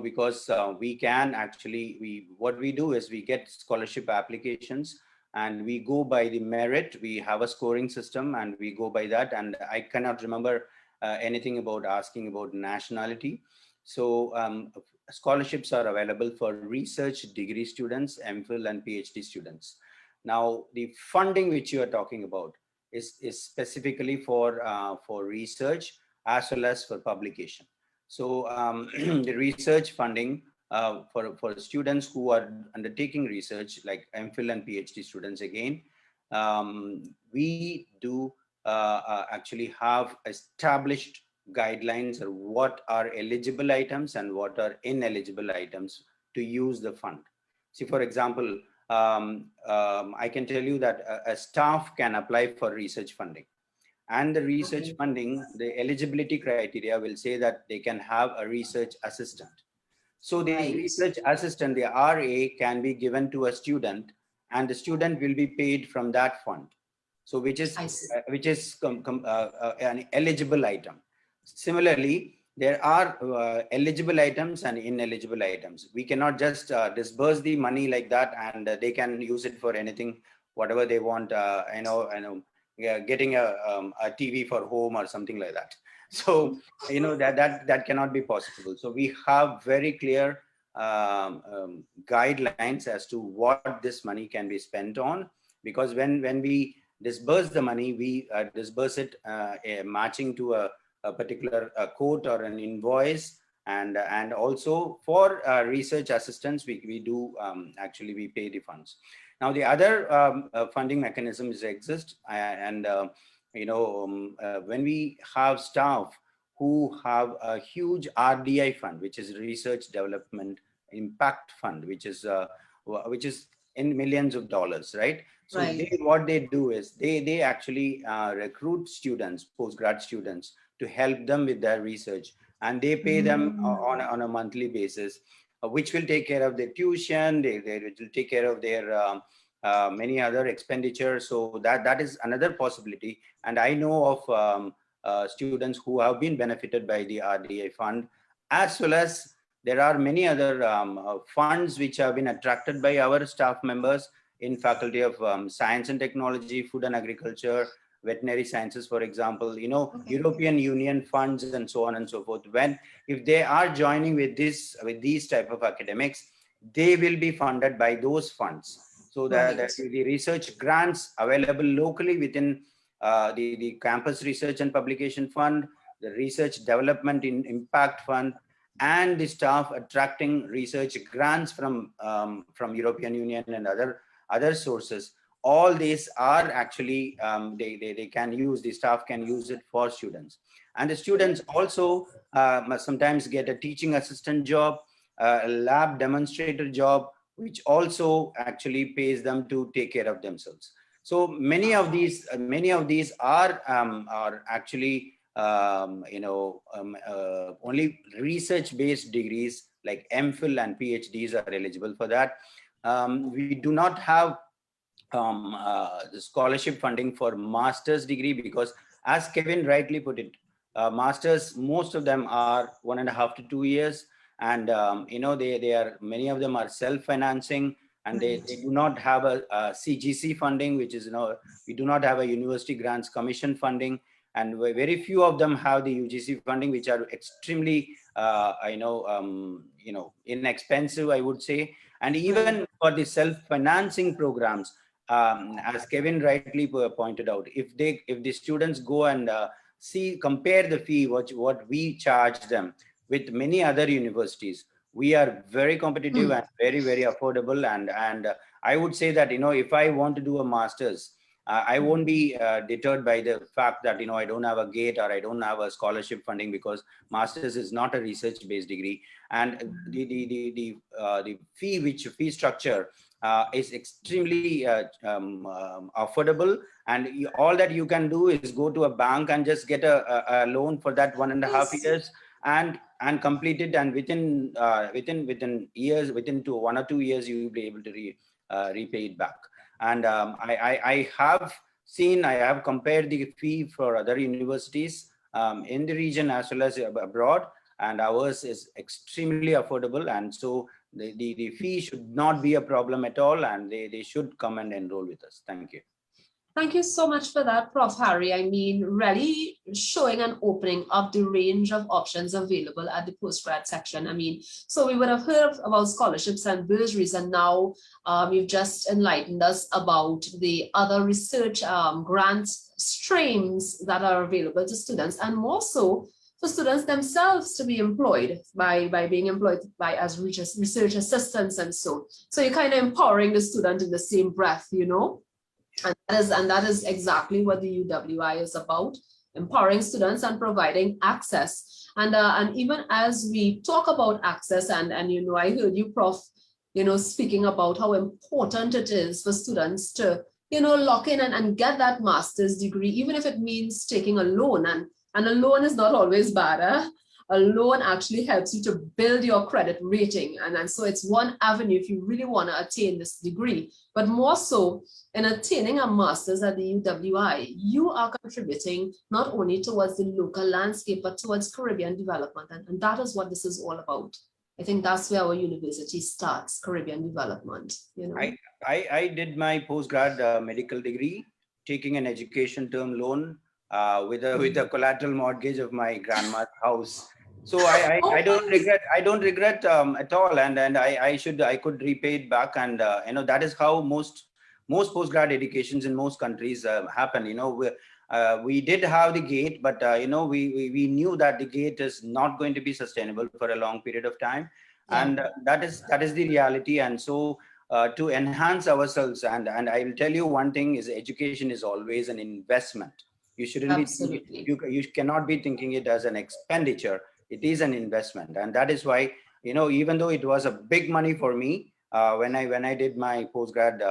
Because we can actually, what we do is we get scholarship applications and we go by the merit. We have a scoring system and we go by that. And I cannot remember anything about asking about nationality. So scholarships are available for research degree students, MPhil and PhD students. Now, the funding which you are talking about is specifically for research as well as for publication. So the research funding for students who are undertaking research, like MPhil and PhD students, again, we do actually have established guidelines of what are eligible items and what are ineligible items to use the fund. See, for example, I can tell you that a staff can apply for research funding. And the research funding, the eligibility criteria will say that they can have a research assistant. So the research assistant, the RA, can be given to a student, and the student will be paid from that fund. So which is an eligible item. Similarly, there are eligible items and ineligible items. We cannot just disburse the money like that, and they can use it for anything, whatever they want. Getting a TV for home or something like that. So, that cannot be possible. So we have very clear guidelines as to what this money can be spent on, because when we disburse the money, we disburse it matching to a particular quote or an invoice. And also for research assistants, we do actually, we pay the funds. Now, the other funding mechanisms exist, and when we have staff who have a huge RDI fund, which is Research Development Impact Fund, which is in millions of dollars, right? So what they do is they actually recruit students, postgrad students, to help them with their research, and they pay them on a monthly basis, which will take care of their tuition. They will take care of their many other expenditures. So that is another possibility. And I know of students who have been benefited by the RDI fund, as well as there are many other funds which have been attracted by our staff members in Faculty of Science and Technology, Food and Agriculture, Veterinary Sciences, for example, European Union funds and so on and so forth. If they are joining with these type of academics, they will be funded by those funds. so that the research grants available locally within the Campus Research and Publication Fund, the Research Development in Impact Fund, and the staff attracting research grants from European Union and other sources. All these are actually, they can use, the staff can use it for students. And the students also must sometimes get a teaching assistant job, a lab demonstrator job, which also actually pays them to take care of themselves. So many of these are actually only research-based degrees like MPhil and PhDs are eligible for that. We do not have the scholarship funding for master's degree because, as Kevin rightly put it, masters, most of them are 1.5 to 2 years, and they are, many of them are self-financing, and they do not have a CGC funding, which is, we do not have a University Grants Commission funding, and very few of them have the UGC funding, which are extremely inexpensive, I would say. And even for the self-financing programs, as Kevin rightly pointed out, if the students go and compare the fee what we charge them with many other universities, we are very competitive and very, very affordable. And I would say that, if I want to do a master's, I won't be deterred by the fact that, I don't have a GATE or I don't have a scholarship funding, because master's is not a research-based degree. And the fee structure is extremely affordable. And all that you can do is go to a bank and just get a loan for that 1.5 years and complete it. And within years, within 1 or 2 years, you will be able to repay it back. And I have compared the fee for other universities in the region as well as abroad, and ours is extremely affordable. And so the fee should not be a problem at all, and they should come and enroll with us. Thank you. Thank you so much for that, Prof. Harry. I mean, really showing an opening of the range of options available at the postgrad section. I mean, so we would have heard about scholarships and bursaries, and now you've just enlightened us about the other research grant streams that are available to students, and more so for students themselves to be employed by being employed as research assistants and so you're kind of empowering the student in the same breath, And that is exactly what the UWI is about, empowering students and providing access. And even as we talk about access, and I heard you, Prof, speaking about how important it is for students to, lock in and get that master's degree, even if it means taking a loan. And a loan is not always bad. A loan actually helps you to build your credit rating. And so it's one avenue if you really want to attain this degree. But more so, in attaining a master's at the UWI, you are contributing not only towards the local landscape, but towards Caribbean development. And that is what this is all about. I think that's where our university starts, Caribbean development. I did my postgrad medical degree, taking an education term loan with a collateral mortgage of my grandma's house. So I don't regret at all, and I could repay it back, and that is how most postgrad educations in most countries happen. We did have the GATE, but we knew that the GATE is not going to be sustainable for a long period of time, and that is the reality. And so to enhance ourselves, and I will tell you one thing is, education is always an investment. You shouldn't you cannot be thinking it as an expenditure. It is an investment, and that is why, even though it was a big money for me when I did my postgrad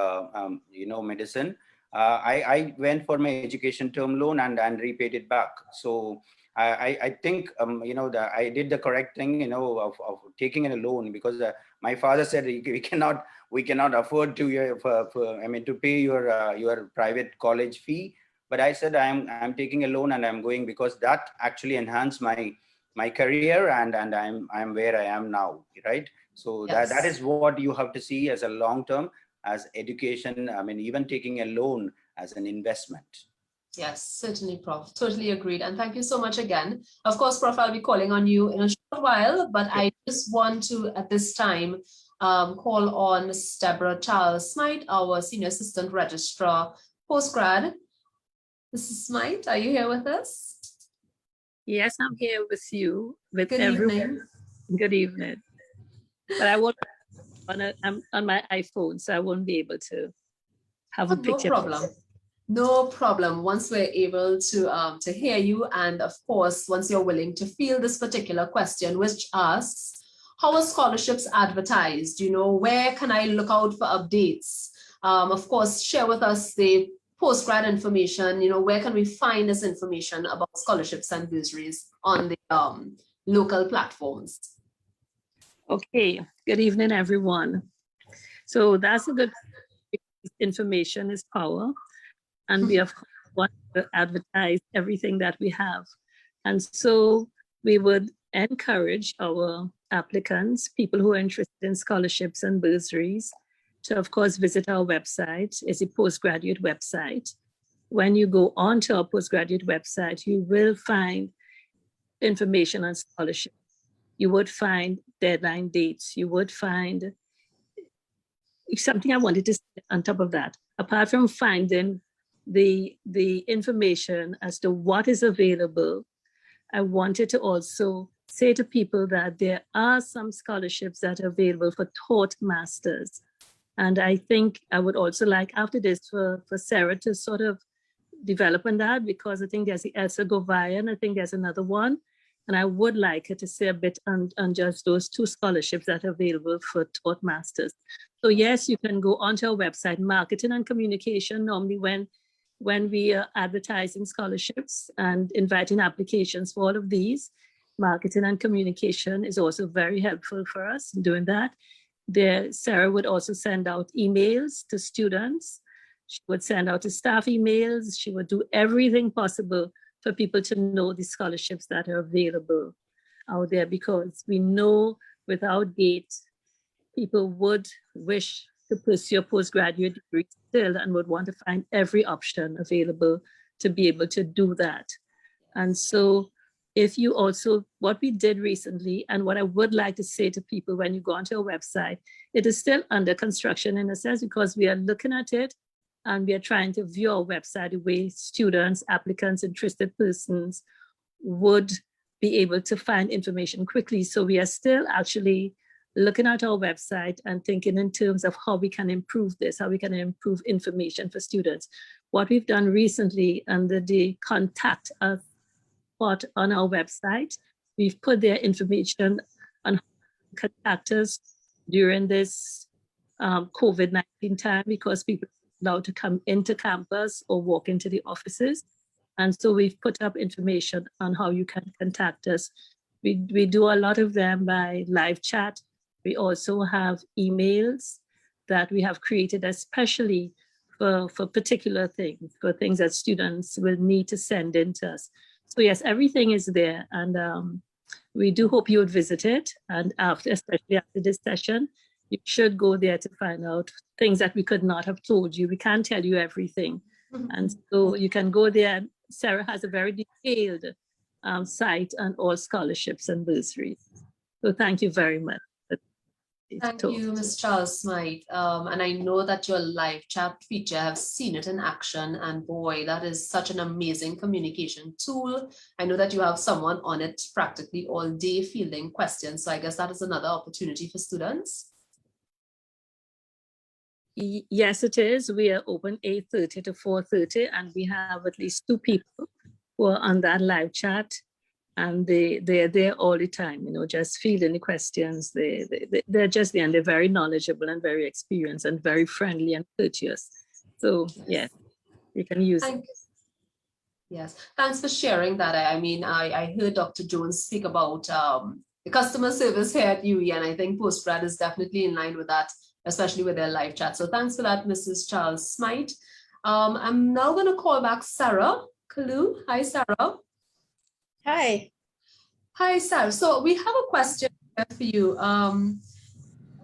medicine, I went for my education term loan and repaid it back. So I think I did the correct thing, of taking a loan, because my father said we cannot afford to pay your private college fee. But I said I'm taking a loan and I'm going, because that actually enhanced my career, and I'm where I am now, right? So that is what you have to see as a long term, as education. I mean, even taking a loan as an investment. Yes, certainly, Prof. Totally agreed. And thank you so much again. Of course, Prof, I'll be calling on you in a short while, but I just want to, at this time, call on Ms. Deborah Charles Smythe, our Senior Assistant Registrar, Postgrad. Mrs. Smythe, are you here with us? Yes, I'm here with you, with Good everyone. evening. Good evening. But I won't, I'm on my iPhone, so I won't be able to have a picture. No problem. No problem. Once we're able to hear you, and of course, once you're willing to field this particular question, which asks, how are scholarships advertised? You know, where can I look out for updates? Of course, share with us the postgrad information. You know, where can we find this information about scholarships and bursaries on the local platforms? Okay, good evening, everyone. So that's a good information is power. And we of course want to advertise everything that we have. And so we would encourage our applicants, people who are interested in scholarships and bursaries, to of course visit our website. It's a postgraduate website. When you go onto our postgraduate website, you will find information on scholarships. You would find deadline dates. You would find something I wanted to say on top of that. Apart from finding the information as to what is available, I wanted to also say to people that there are some scholarships that are available for taught masters. And I think I would also like after this for Sarah to sort of develop on that, because I think there's the Elsa Govaya, and I think there's another one. And I would like her to say a bit on just those two scholarships that are available for taught masters. So yes, you can go onto our website, Marketing and Communication. Normally when we are advertising scholarships and inviting applications for all of these, Marketing and Communication is also very helpful for us in doing that. Sarah would also send out emails to students. She would send out to staff emails. She would do everything possible for people to know the scholarships that are available out there, because we know without GATE, people would wish to pursue a postgraduate degree still and would want to find every option available to be able to do that. And so if you also, what we did recently, and what I would like to say to people when you go onto our website, it is still under construction in a sense, because we are looking at it and we are trying to view our website the way students, applicants, interested persons would be able to find information quickly. So we are still actually looking at our website and thinking in terms of how we can improve this, how we can improve information for students. What we've done recently under the contact us part on our website, we've put their information on how to contact us during this COVID-19 time, because people are allowed to come into campus or walk into the offices. And so we've put up information on how you can contact us. We do a lot of them by live chat. We also have emails that we have created especially for particular things, for things that students will need to send in to us. So yes, everything is there, and we do hope you would visit it. And especially after this session, you should go there to find out things that we could not have told you. We can't tell you everything. And so you can go there. Sarah has a very detailed site on all scholarships and bursaries. So thank you very much. Thank you, Ms. Charles Smythe. And I know that your live chat feature, I've seen it in action, and boy, that is such an amazing communication tool. I know that you have someone on it practically all day fielding questions. So I guess that is another opportunity for students. Yes, it is. We are open 8:30 to 4:30, and we have at least 2 people who are on that live chat. And they're there all the time, you know, just fielding the questions. They're just there, and they're very knowledgeable and very experienced and very friendly and courteous. So yeah, you can use it. Yes, thanks for sharing that. I mean, I heard Dr. Jones speak about the customer service here at UE, and I think Postgrad is definitely in line with that, especially with their live chat. So thanks for that, Mrs. Charles Smythe. I'm now going to call back Sarah Kalu. Hi, Sarah. Hi. Hi, Sarah. So we have a question for you. A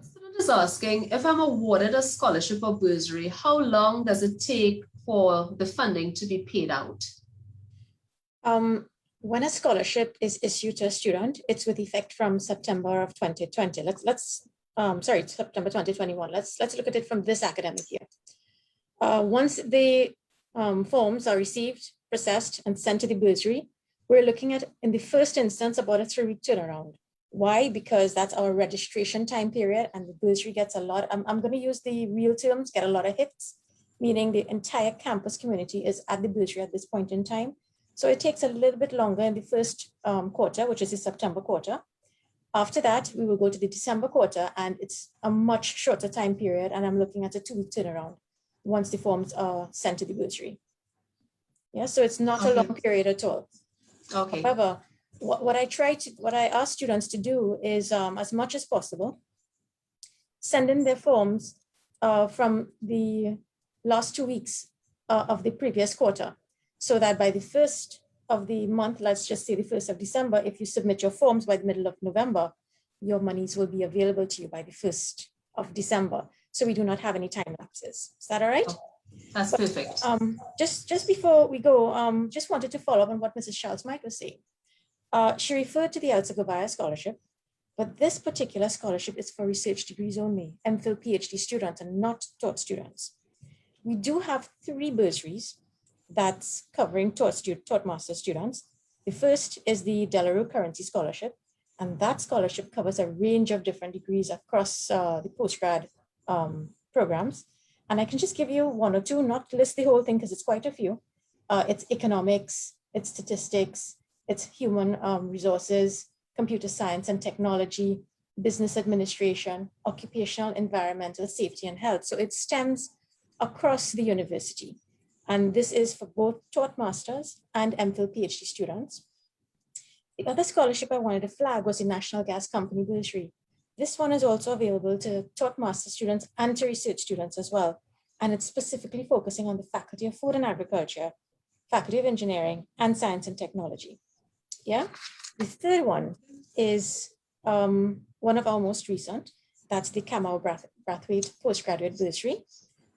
student is asking, if I'm awarded a scholarship or bursary, how long does it take for the funding to be paid out? When a scholarship is issued to a student, it's with effect from September of 2020. Let's September 2021. Let's look at it from this academic year. Once the forms are received, processed, and sent to the bursary, we're looking at, in the first instance, about a 3-week turnaround. Why? Because that's our registration time period, and the bursary gets a lot. I'm going to use the real terms, get a lot of hits, meaning the entire campus community is at the bursary at this point in time. So it takes a little bit longer in the first quarter, which is the September quarter. After that, we will go to the December quarter, and it's a much shorter time period, and I'm looking at a 2-week turnaround once the forms are sent to the bursary. Yeah, so it's not a long period at all. Okay. However, what I ask students to do is, as much as possible, send in their forms from the last 2 weeks of the previous quarter, so that by the 1st of the month, let's just say the 1st of December, if you submit your forms by the middle of November, your monies will be available to you by the 1st of December. So we do not have any time lapses. Is that all right? Oh, that's perfect. Just before we go, just wanted to follow up on what Mrs. Charles-Mike was saying. She referred to the Elsevier scholarship, but this particular scholarship is for research degrees only, MPhil, PhD students, and not taught students. We do have 3 bursaries that's covering taught master students. The first is the Recurrency scholarship, and that scholarship covers a range of different degrees across the postgrad programs. And I can just give you 1 or 2, not list the whole thing because it's quite a few. It's economics, it's statistics, it's human resources, computer science and technology, business administration, occupational, environmental, safety and health. So it stems across the university. And this is for both taught masters and MPhil PhD students. The other scholarship I wanted to flag was the National Gas Company bursary. This one is also available to taught master students and to research students as well. And it's specifically focusing on the Faculty of Food and Agriculture, Faculty of Engineering, and Science and Technology. Yeah. The third one is one of our most recent. That's the Kamau Brathwaite Postgraduate Bursary.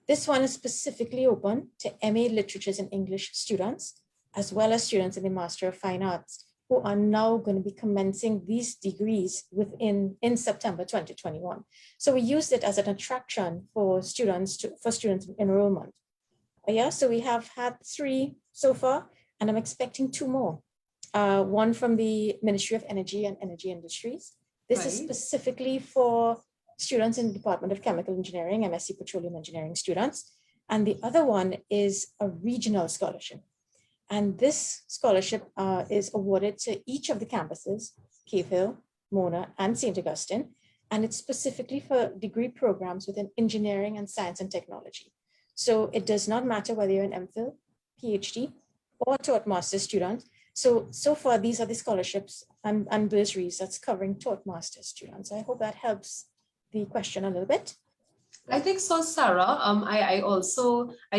This one is specifically open to MA Literatures and English students, as well as students in the Master of Fine Arts, who are now going to be commencing these degrees in September 2021. So we used it as an attraction for students enrollment. Yeah, so we have had 3 so far, and I'm expecting 2 more. One from the Ministry of Energy and Energy Industries. This is specifically for students in the Department of Chemical Engineering, MSc Petroleum Engineering students. And the other one is a regional scholarship. And this scholarship is awarded to each of the campuses, Cave Hill, Mona, and St. Augustine. And it's specifically for degree programs within engineering and science and technology. So it does not matter whether you're an MPhil, PhD, or taught master student. So far, these are the scholarships and bursaries that's covering taught master students. I hope that helps the question a little bit. I think so, Sarah. I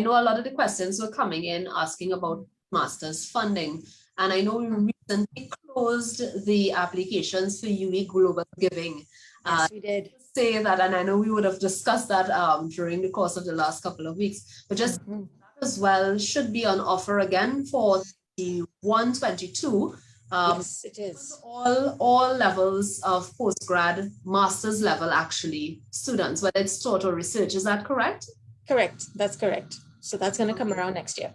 know a lot of the questions were coming in asking about master's funding. And I know we recently closed the applications for UWI Global Giving. Yes, we did. Say that, and I know we would have discussed that during the course of the last couple of weeks, but just that as well should be on offer again for the 122. Yes, it is. All levels of postgrad, master's level actually, students, whether it's taught or research, is that correct? Correct, that's correct. So that's going to come around next year.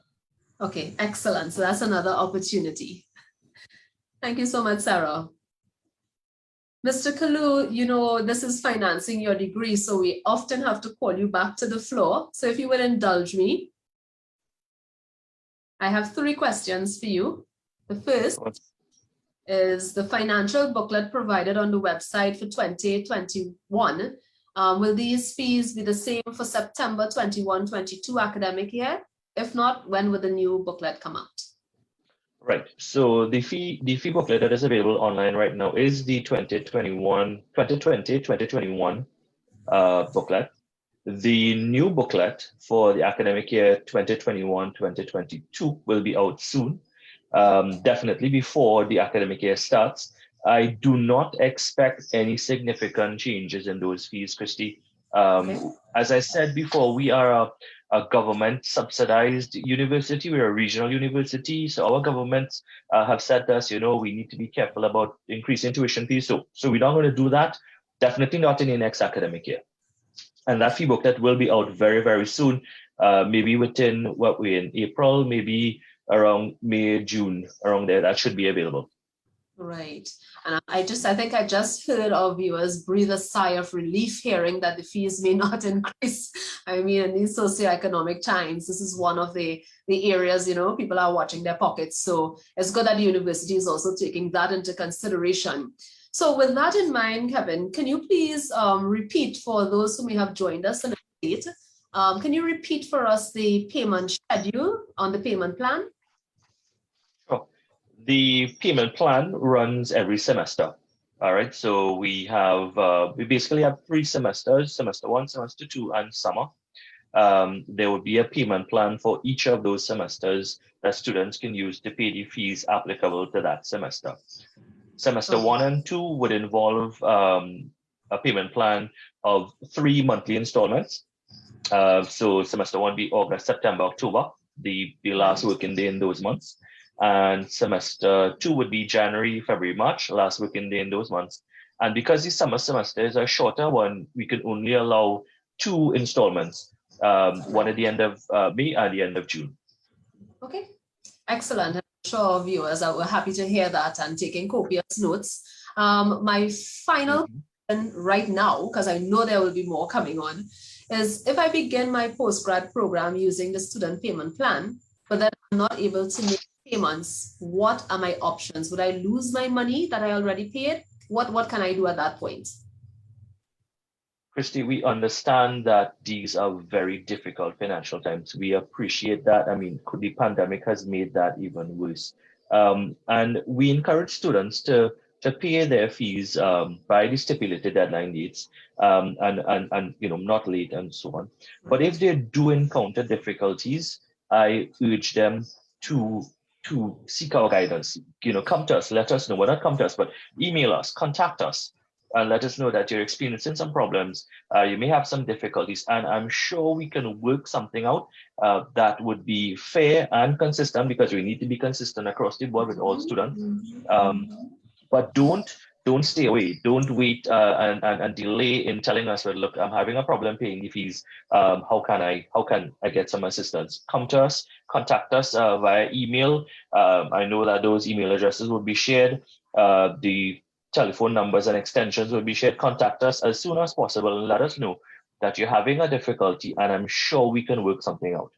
Okay, excellent. So that's another opportunity. Thank you so much, Sarah. Mr. Kalu, you know, this is financing your degree, so we often have to call you back to the floor. So if you would indulge me, I have 3 questions for you. The first is the financial booklet provided on the website for 2021. Will these fees be the same for September 21-22 academic year? If not, when will the new booklet come out? Right. So the fee booklet that is available online right now is the 2020-2021 booklet. The new booklet for the academic year 2021-2022 will be out soon, definitely before the academic year starts. I do not expect any significant changes in those fees, Christy. As I said before, we are a government subsidized university. We're a regional university. So our governments have said to us, you know, we need to be careful about increasing tuition fees. So we're not going to do that. Definitely not in the next academic year. And that fee booklet will be out very, very soon, maybe within what we're in April, maybe around May, June, around there, that should be available. Right. And I think I just heard our viewers breathe a sigh of relief hearing that the fees may not increase. I mean, in these socioeconomic times, this is one of the areas, people are watching their pockets. So it's good that the university is also taking that into consideration. So with that in mind, Kevin, can you please repeat for those who may have joined us a little late, can you repeat for us the payment schedule on the payment plan? Sure. The payment plan runs every semester. All right, so we basically have 3 semesters, semester 1, semester 2, and summer. There will be a payment plan for each of those semesters that students can use to pay the fees applicable to that semester. Semester 1 and 2 would involve a payment plan of 3 monthly installments. So semester 1 be August, September, October, the last working day in those months. And semester 2 would be January, February, March, last working day in those months. And because the summer semester is a shorter one, we can only allow 2 installments, one at the end of May and the end of June. Okay, excellent. I'm sure our viewers are happy to hear that and taking copious notes. My final question right now, because I know there will be more coming on, is if I begin my postgrad program using the student payment plan, but then I'm not able to make payments, what are my options? Would I lose my money that I already paid? What can I do at that point? Christy, we understand that these are very difficult financial times. We appreciate that. I mean, the pandemic has made that even worse. And we encourage students to pay their fees by the stipulated deadline dates and not late and so on. But if they do encounter difficulties, I urge them to seek our guidance. Come to us, let us know. Well, not come to us, but email us, contact us, and let us know that you're experiencing some problems. You may have some difficulties, and I'm sure we can work something out that would be fair and consistent, because we need to be consistent across the board with all students. But don't stay away. Don't wait and delay in telling us, well, look, I'm having a problem paying the fees. How can I get some assistance? Come to us, contact us via email. I know that those email addresses will be shared. The telephone numbers and extensions will be shared. Contact us as soon as possible and let us know that you're having a difficulty, and I'm sure we can work something out.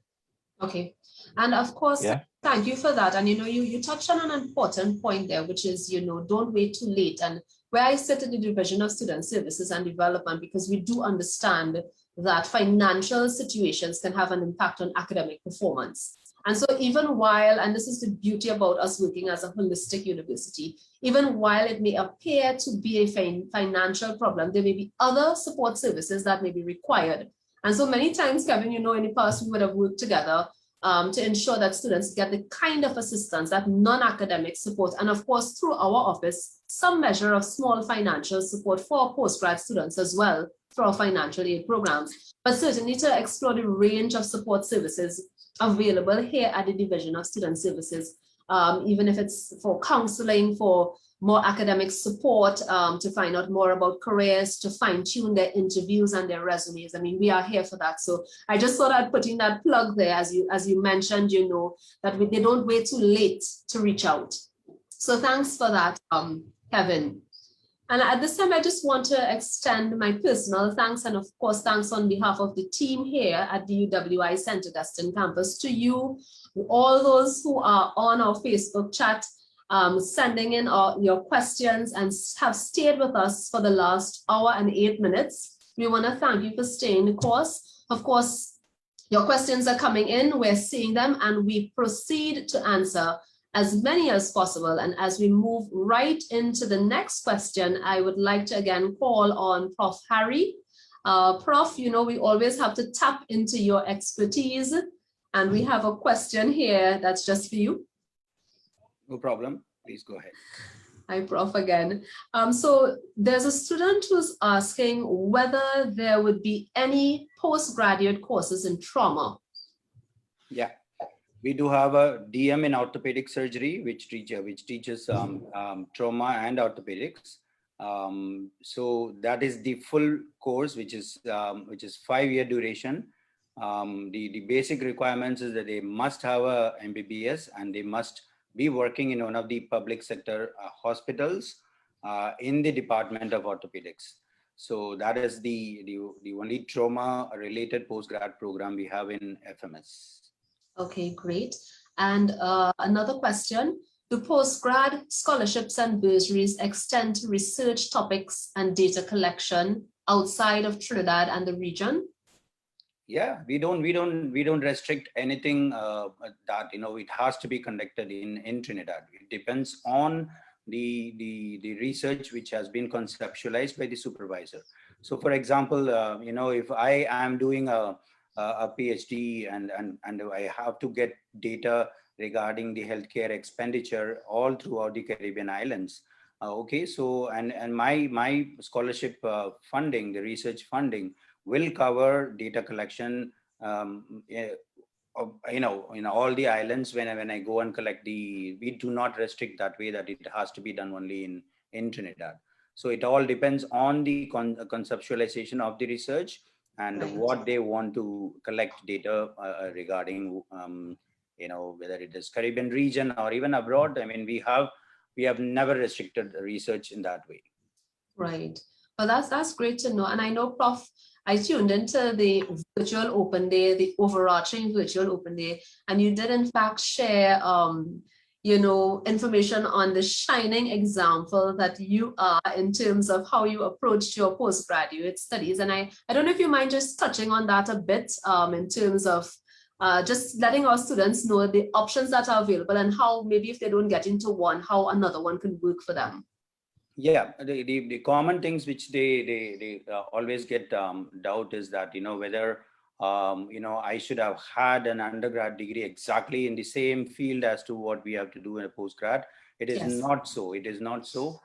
Okay. And of course, thank you for that. And you touched on an important point there, which is, don't wait too late. And where I sit in the Division of Student Services and Development, because we do understand that financial situations can have an impact on academic performance. And so even while, and this is the beauty about us working as a holistic university, even while it may appear to be a financial problem, there may be other support services that may be required. And so many times, Kevin, in the past, we would have worked together to ensure that students get the kind of assistance, that non-academic support, and of course, through our office, some measure of small financial support for postgrad students as well, for our financial aid programs, but certainly to explore the range of support services available here at the Division of Student Services, even if it's for counseling, for more academic support, to find out more about careers, to fine-tune their interviews and their resumes. I mean, we are here for that. So I just thought I'd put in that plug there, as you mentioned, that they don't wait too late to reach out. So thanks for that, Kevin. And at this time, I just want to extend my personal thanks, and of course, thanks on behalf of the team here at the UWI St. Augustine campus to you, all those who are on our Facebook chat, sending in your questions and have stayed with us for the last hour and 8 minutes. We want to thank you for staying the course. Of course, your questions are coming in, we're seeing them, and we proceed to answer as many as possible. And as we move right into the next question, I would like to again call on Prof. Harry. Prof, we always have to tap into your expertise, and we have a question here that's just for you. No problem. Please go ahead. Hi, Prof. again. So there's a student who's asking whether there would be any postgraduate courses in trauma. Yeah. We do have a DM in orthopedic surgery, which teaches trauma and orthopedics. So that is the full course, which is 5-year duration. The basic requirements is that they must have a MBBS and they must be working in one of the public sector hospitals in the Department of Orthopedics. So that is the only trauma related postgrad program we have in FMS. Okay, great. And another question, do postgrad scholarships and bursaries extend to research topics and data collection outside of Trinidad and the region? Yeah, we don't restrict anything that, it has to be conducted in Trinidad. It depends on the research which has been conceptualized by the supervisor. So for example, if I am doing a PhD and I have to get data regarding the healthcare expenditure all throughout the Caribbean islands. Okay, so and my scholarship funding, the research funding, will cover data collection, in all the islands. When I go and collect we do not restrict that way that it has to be done only in Trinidad. So it all depends on the conceptualization of the research and what they want to collect data regarding, whether it is Caribbean region or even abroad. I mean, we have never restricted research in that way. Right. Well, that's great to know. And I know, Prof, I tuned into the virtual open day, the overarching virtual open day, and you did in fact share, information on the shining example that you are in terms of how you approached your postgraduate studies. And I don't know if you mind just touching on that a bit in terms of just letting our students know the options that are available and how maybe if they don't get into one, how another one can work for them. Yeah, the common things which they always get doubt is that, whether, I should have had an undergrad degree exactly in the same field as to what we have to do in a postgrad. It is not so. It is not so.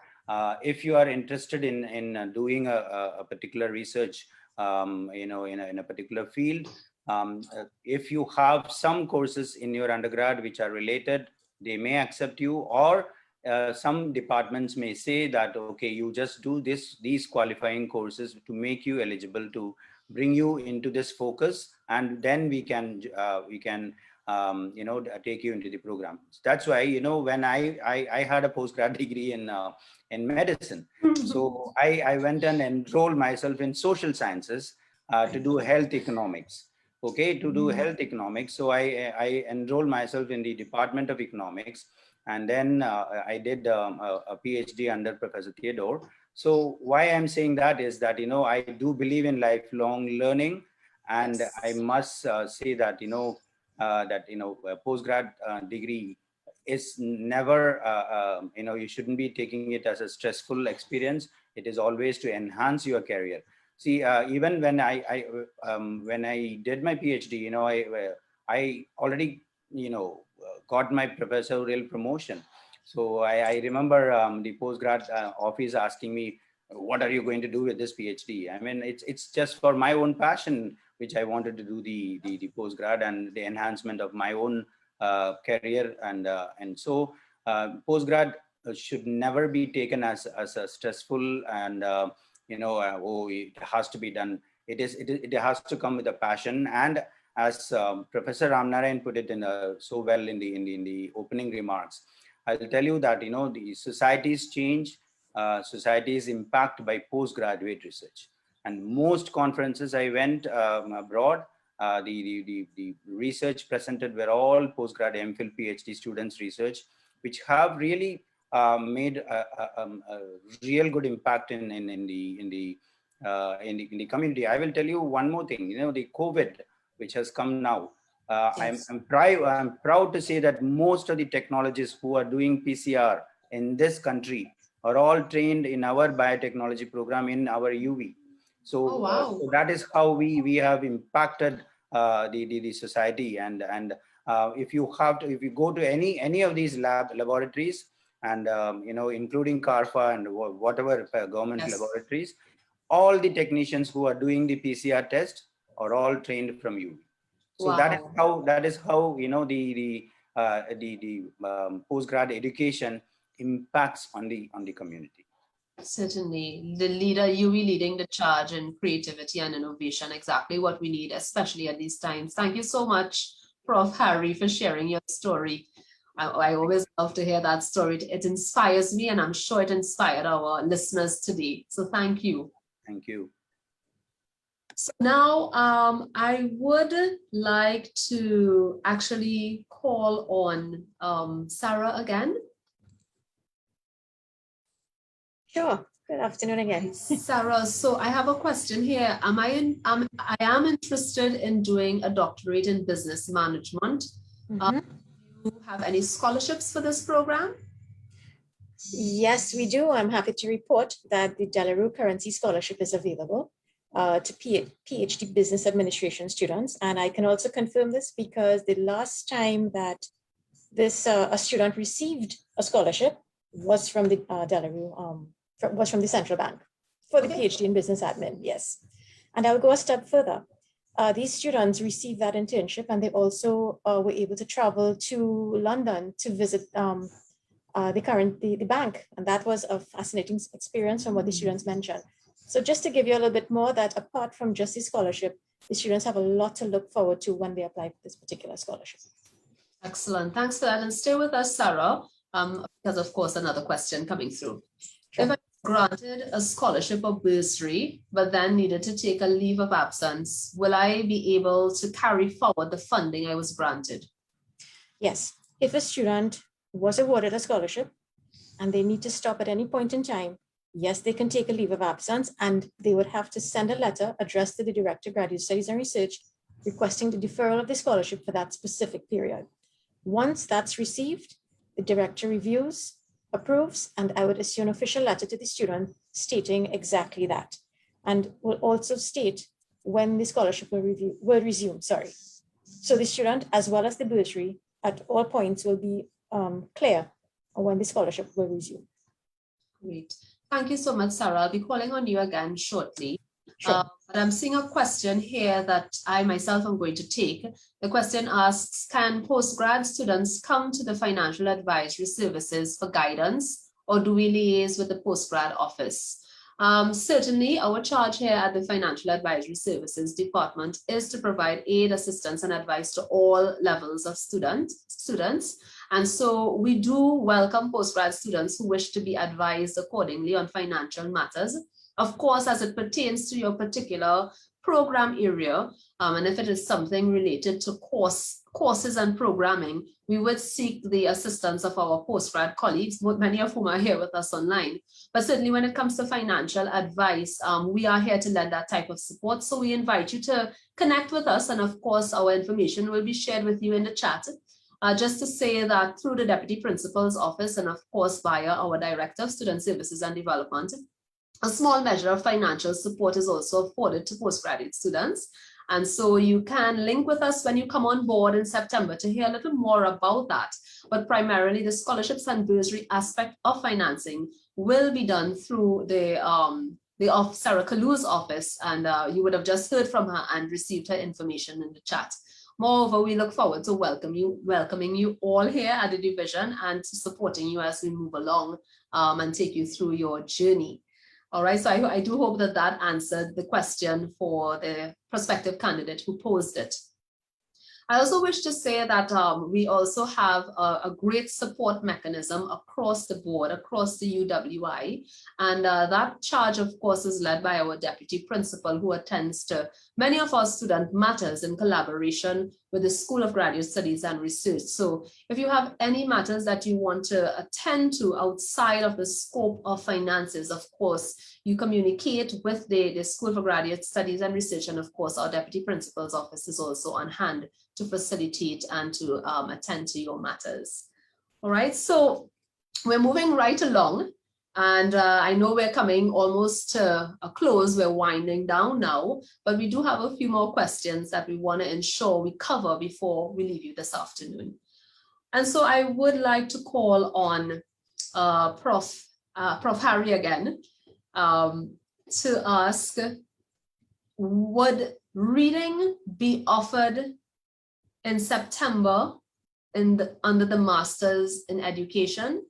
If you are interested in doing a particular research, in a particular field, if you have some courses in your undergrad which are related, they may accept you, or some departments may say that, okay, you just do these qualifying courses to make you eligible, to bring you into this focus, and then we can take you into the program. That's why, when I had a postgrad degree in medicine, so I went and enrolled myself in social sciences to do health economics. Okay, to do health economics. So I enrolled myself in the Department of Economics, and then I did a PhD under Professor Theodore. So why I'm saying that is that, I do believe in lifelong learning, and I must say that, a postgrad degree is never, you shouldn't be taking it as a stressful experience. It is always to enhance your career. See, even when I did my PhD, I already, got my professorial promotion. So I remember the postgrad office asking me, what are you going to do with this PhD? I mean, it's just for my own passion, which I wanted to do the postgrad and the enhancement of my own career. And so postgrad should never be taken as a stressful and, oh, it has to be done. It has to come with a passion. And as Professor Ramnarayan put it so well in the opening remarks, I'll tell you that, the societies change, societies impact by postgraduate research. And most conferences I went abroad, the research presented were all postgrad, MPhil, PhD students research, which have really made a real good impact in the community. I will tell you one more thing. The COVID, which has come now, I'm proud to say that most of the technologists who are doing PCR in this country are all trained in our biotechnology program in our UV. So, so that is how we have impacted the society. And if you go to any of these laboratories, and including CARFA and whatever government laboratories, all the technicians who are doing the PCR test are all trained from UV. So that is how the postgrad education impacts on the community. Certainly, the leader, you be leading the charge in creativity and innovation, exactly what we need, especially at these times. Thank you so much, Prof. Harry, for sharing your story. I always love to hear that story. It inspires me, and I'm sure it inspired our listeners today. So thank you. Thank you. So now I would like to actually call on Sarah again. Sure. Good afternoon again. Sarah, so I have a question here. I am interested in doing a doctorate in business management. Do you have any scholarships for this program? Yes, we do. I'm happy to report that the Recurrency scholarship is available to PhD Business Administration students. And I can also confirm this because the last time that a student received a scholarship was from the was from the central bank for the PhD in business admin. Yes. And I'll go a step further. These students received that internship, and they also were able to travel to London to visit the bank. And that was a fascinating experience from what the students mentioned. So just to give you a little bit more, that apart from just the scholarship, the students have a lot to look forward to when they apply for this particular scholarship. Excellent. Thanks for that. And stay with us, Sarah, because of course, another question coming through. Sure. If I granted a scholarship or bursary, but then needed to take a leave of absence, will I be able to carry forward the funding I was granted? Yes. If a student was awarded a scholarship and they need to stop at any point in time, yes, they can take a leave of absence, and they would have to send a letter addressed to the Director of Graduate Studies and Research requesting the deferral of the scholarship for that specific period. Once that's received, the director reviews, approves, and I would issue an official letter to the student stating exactly that, and will also state when the scholarship will resume. So the student, as well as the bursary, at all points will be clear on when the scholarship will resume. Great. Thank you so much, Sarah. I'll be calling on you again shortly. Sure. But I'm seeing a question here that I myself am going to take. The question asks, can postgrad students come to the financial advisory services for guidance, or do we liaise with the postgrad office? Certainly, our charge here at the Financial Advisory Services Department is to provide aid, assistance, and advice to all levels of students. And so we do welcome postgrad students who wish to be advised accordingly on financial matters. Of course, as it pertains to your particular program area, and if it is something related to courses and programming, we would seek the assistance of our postgrad colleagues, many of whom are here with us online. But certainly when it comes to financial advice, we are here to lend that type of support. So we invite you to connect with us. And of course, our information will be shared with you in the chat. Just to say that through the Deputy Principal's Office, and of course via our Director of Student Services and Development, a small measure of financial support is also afforded to postgraduate students. And so you can link with us when you come on board in September to hear a little more about that. But primarily the scholarships and bursary aspect of financing will be done through the Sarah Kalu's office. And you would have just heard from her and received her information in the chat. Moreover, we look forward to welcoming you all here at the division and to supporting you as we move along and take you through your journey. All right, so I do hope that that answered the question for the prospective candidate who posed it. I also wish to say that we also have a great support mechanism across the board, across the UWI. And that charge, of course, is led by our deputy principal, who attends to many of our student matters in collaboration with the School of Graduate Studies and Research. So if you have any matters that you want to attend to outside of the scope of finances, of course, you communicate with the School for Graduate Studies and Research, and of course, our Deputy Principal's Office is also on hand to facilitate and to attend to your matters. All right, so we're moving right along, and I know we're coming almost to a close. We're winding down now, but we do have a few more questions that we want to ensure we cover before we leave you this afternoon. And so I would like to call on Prof. Harry again to ask, would reading be offered in September under the Masters in Education?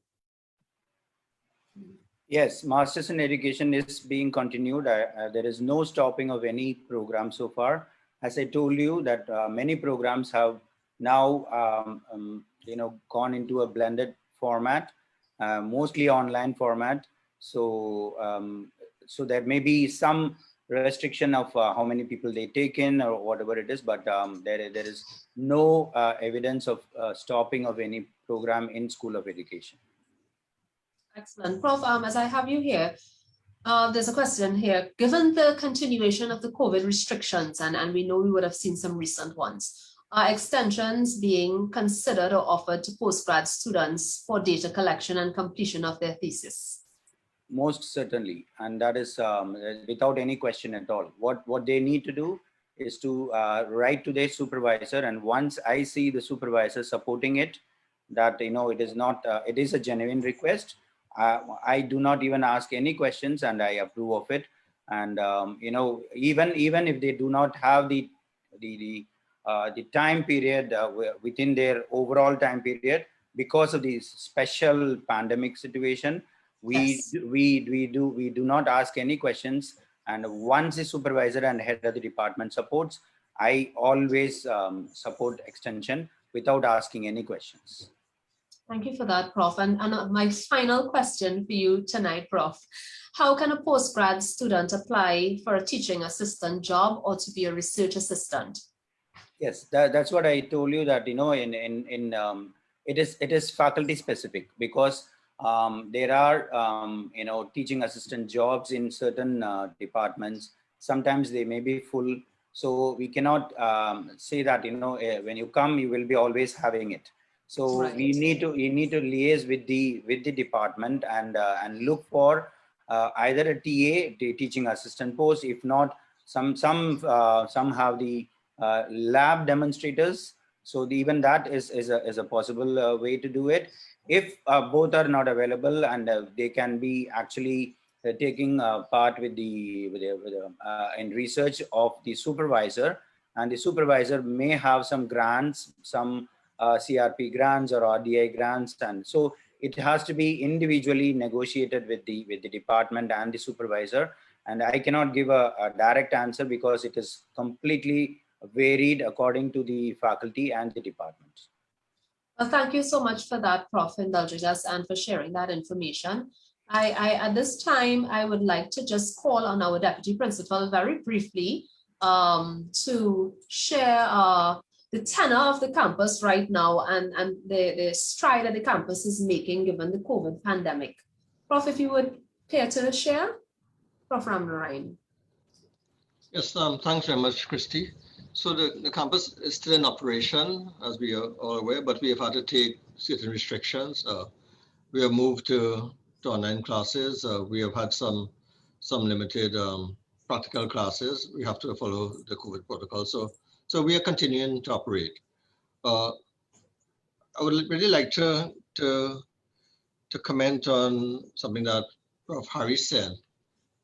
Yes, Masters in Education is being continued. There is no stopping of any program so far. As I told you that many programs have now, gone into a blended format, mostly online format. So, so there may be some restriction of how many people they take in or whatever it is, but there is no evidence of stopping of any program in School of Education. Excellent. Prof, as I have you here, there's a question here. Given the continuation of the COVID restrictions, and we know we would have seen some recent ones, are extensions being considered or offered to postgrad students for data collection and completion of their thesis? Most certainly, and that is without any question at all. What they need to do is to write to their supervisor, and once I see the supervisor supporting it, that it is not it is a genuine request. I do not even ask any questions, and I approve of it. And even if they do not have the time period within their overall time period because of this special pandemic situation, we do not ask any questions. And once the supervisor and head of the department supports, I always support extension without asking any questions. Thank you for that, Prof. And my final question for you tonight, Prof. How can a postgrad student apply for a teaching assistant job or to be a research assistant? Yes, that's what I told you, that it is faculty specific, because there are teaching assistant jobs in certain departments. Sometimes they may be full, so we cannot say that when you come you will be always having it. So right. you need to liaise with the department and look for either a TA, teaching assistant post. If not, some have the lab demonstrators. So even that is a possible way to do it. If both are not available, and they can be actually taking part with in research of the supervisor, and the supervisor may have some grants, some CRP grants or RDI grants, and so it has to be individually negotiated with the department and the supervisor. And I cannot give a direct answer because it is completely varied according to the faculty and the departments. Well, thank you so much for that, Prof, indulging us and for sharing that information. At this time, I would like to just call on our Deputy Principal very briefly to share the tenor of the campus right now and the stride that the campus is making given the COVID pandemic. Prof, if you would care to share? Prof. Ramnarayan. Yes, thanks very much, Christy. So the campus is still in operation, as we are all aware, but we have had to take certain restrictions. We have moved to online classes. We have had some limited practical classes. We have to follow the COVID protocol. So we are continuing to operate. I would really like to comment on something that Prof. Harris said,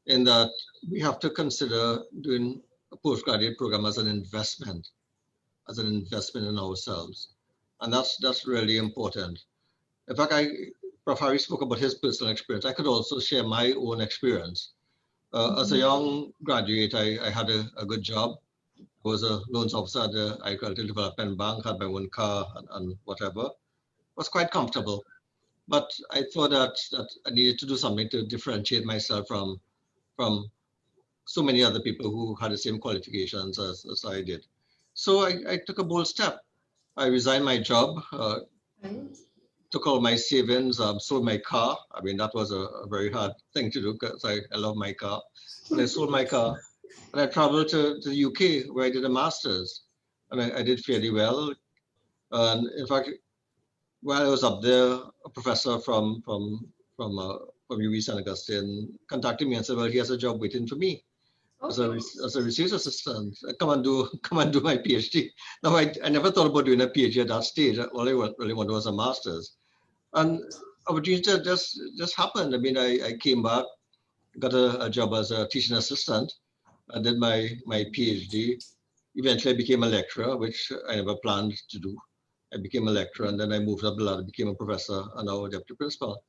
in that we have to consider doing a postgraduate program as an investment in ourselves. And that's really important. In fact, Prof. Harris spoke about his personal experience. I could also share my own experience. As a young graduate, I had a good job. I was a loans officer at the Agricultural Development Bank, had my own car and whatever. Was quite comfortable. But I thought that I needed to do something to differentiate myself from so many other people who had the same qualifications as I did. So I took a bold step. I resigned my job, took all my savings, sold my car. I mean, that was a very hard thing to do because I love my car. But I sold my car and I traveled to the UK where I did a master's. And I did fairly well. And in fact, while I was up there, a professor from UWI St. Augustine contacted me and said, well, he has a job waiting for me. Okay. As a research assistant, come and do my PhD. Now I never thought about doing a PhD at that stage. All I really wanted was a master's, and opportunity just happened. I mean, I came back, got a job as a teaching assistant. I did my PhD. Eventually, I became a lecturer, which I never planned to do. I became a lecturer, and then I moved up the ladder, became a professor, and now a deputy principal.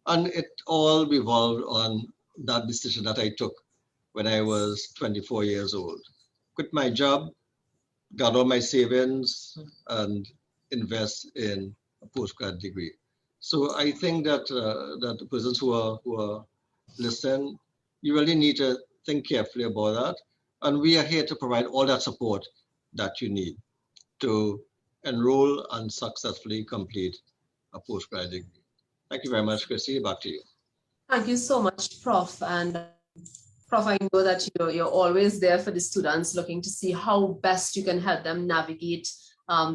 And it all revolved on that decision that I took when I was 24 years old. Quit my job, got all my savings, and invest in a postgrad degree. So I think that that the persons who are listening, you really need to think carefully about that. And we are here to provide all that support that you need to enroll and successfully complete a postgrad degree. Thank you very much, Chrissy. Back to you. Thank you so much, Prof. And Prof, I know that you're always there for the students, looking to see how best you can help them navigate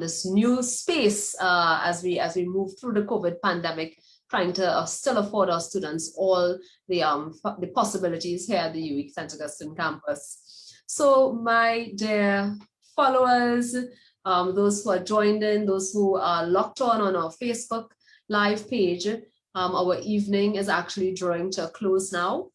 this new space as we move through the COVID pandemic, trying to still afford our students all the possibilities here at the UWI St. Augustine campus. So my dear followers, those who are joined in, those who are locked on our Facebook live page, our evening is actually drawing to a close now.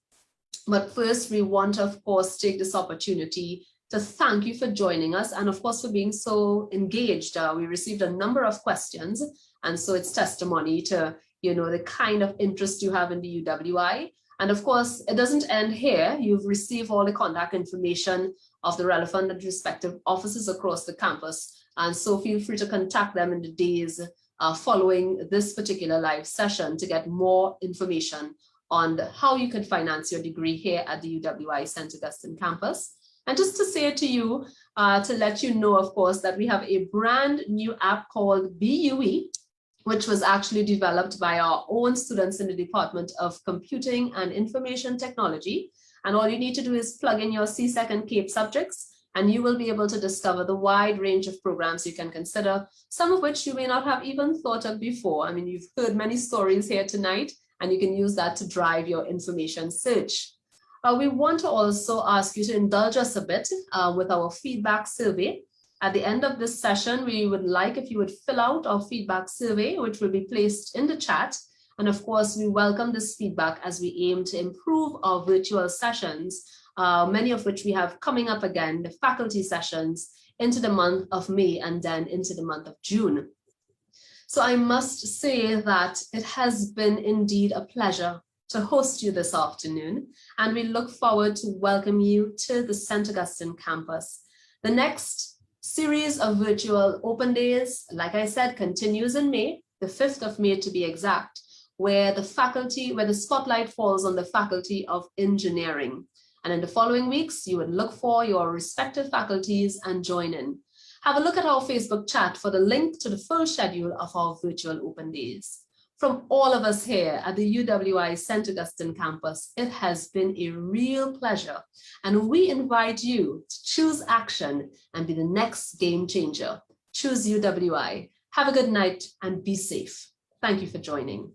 But first, we want to, of course, take this opportunity to thank you for joining us and, of course, for being so engaged. We received a number of questions, and so it's testimony to, the kind of interest you have in the UWI. And of course, it doesn't end here. You've received all the contact information of the relevant and respective offices across the campus. And so feel free to contact them in the days following this particular live session to get more information on how you can finance your degree here at the UWI St. Augustine campus. And just to say to you, to let you know, of course, that we have a brand new app called BUE, which was actually developed by our own students in the Department of Computing and Information Technology. And all you need to do is plug in your CSEC and CAPE subjects, and you will be able to discover the wide range of programs you can consider, some of which you may not have even thought of before. I mean, you've heard many stories here tonight, and you can use that to drive your information search. We want to also ask you to indulge us a bit with our feedback survey. At the end of this session, we would like if you would fill out our feedback survey, which will be placed in the chat. And of course, we welcome this feedback as we aim to improve our virtual sessions, many of which we have coming up again, the faculty sessions, into the month of May and then into the month of June. So I must say that it has been indeed a pleasure to host you this afternoon, and we look forward to welcome you to the St. Augustine campus. The next series of virtual open days, like I said, continues in May, the 5th of May to be exact, where the spotlight falls on the Faculty of Engineering. And in the following weeks, you would look for your respective faculties and join in. Have a look at our Facebook chat for the link to the full schedule of our virtual open days. From all of us here at the UWI St. Augustine campus, it has been a real pleasure, and we invite you to choose action and be the next game changer. Choose UWI. Have a good night and be safe. Thank you for joining.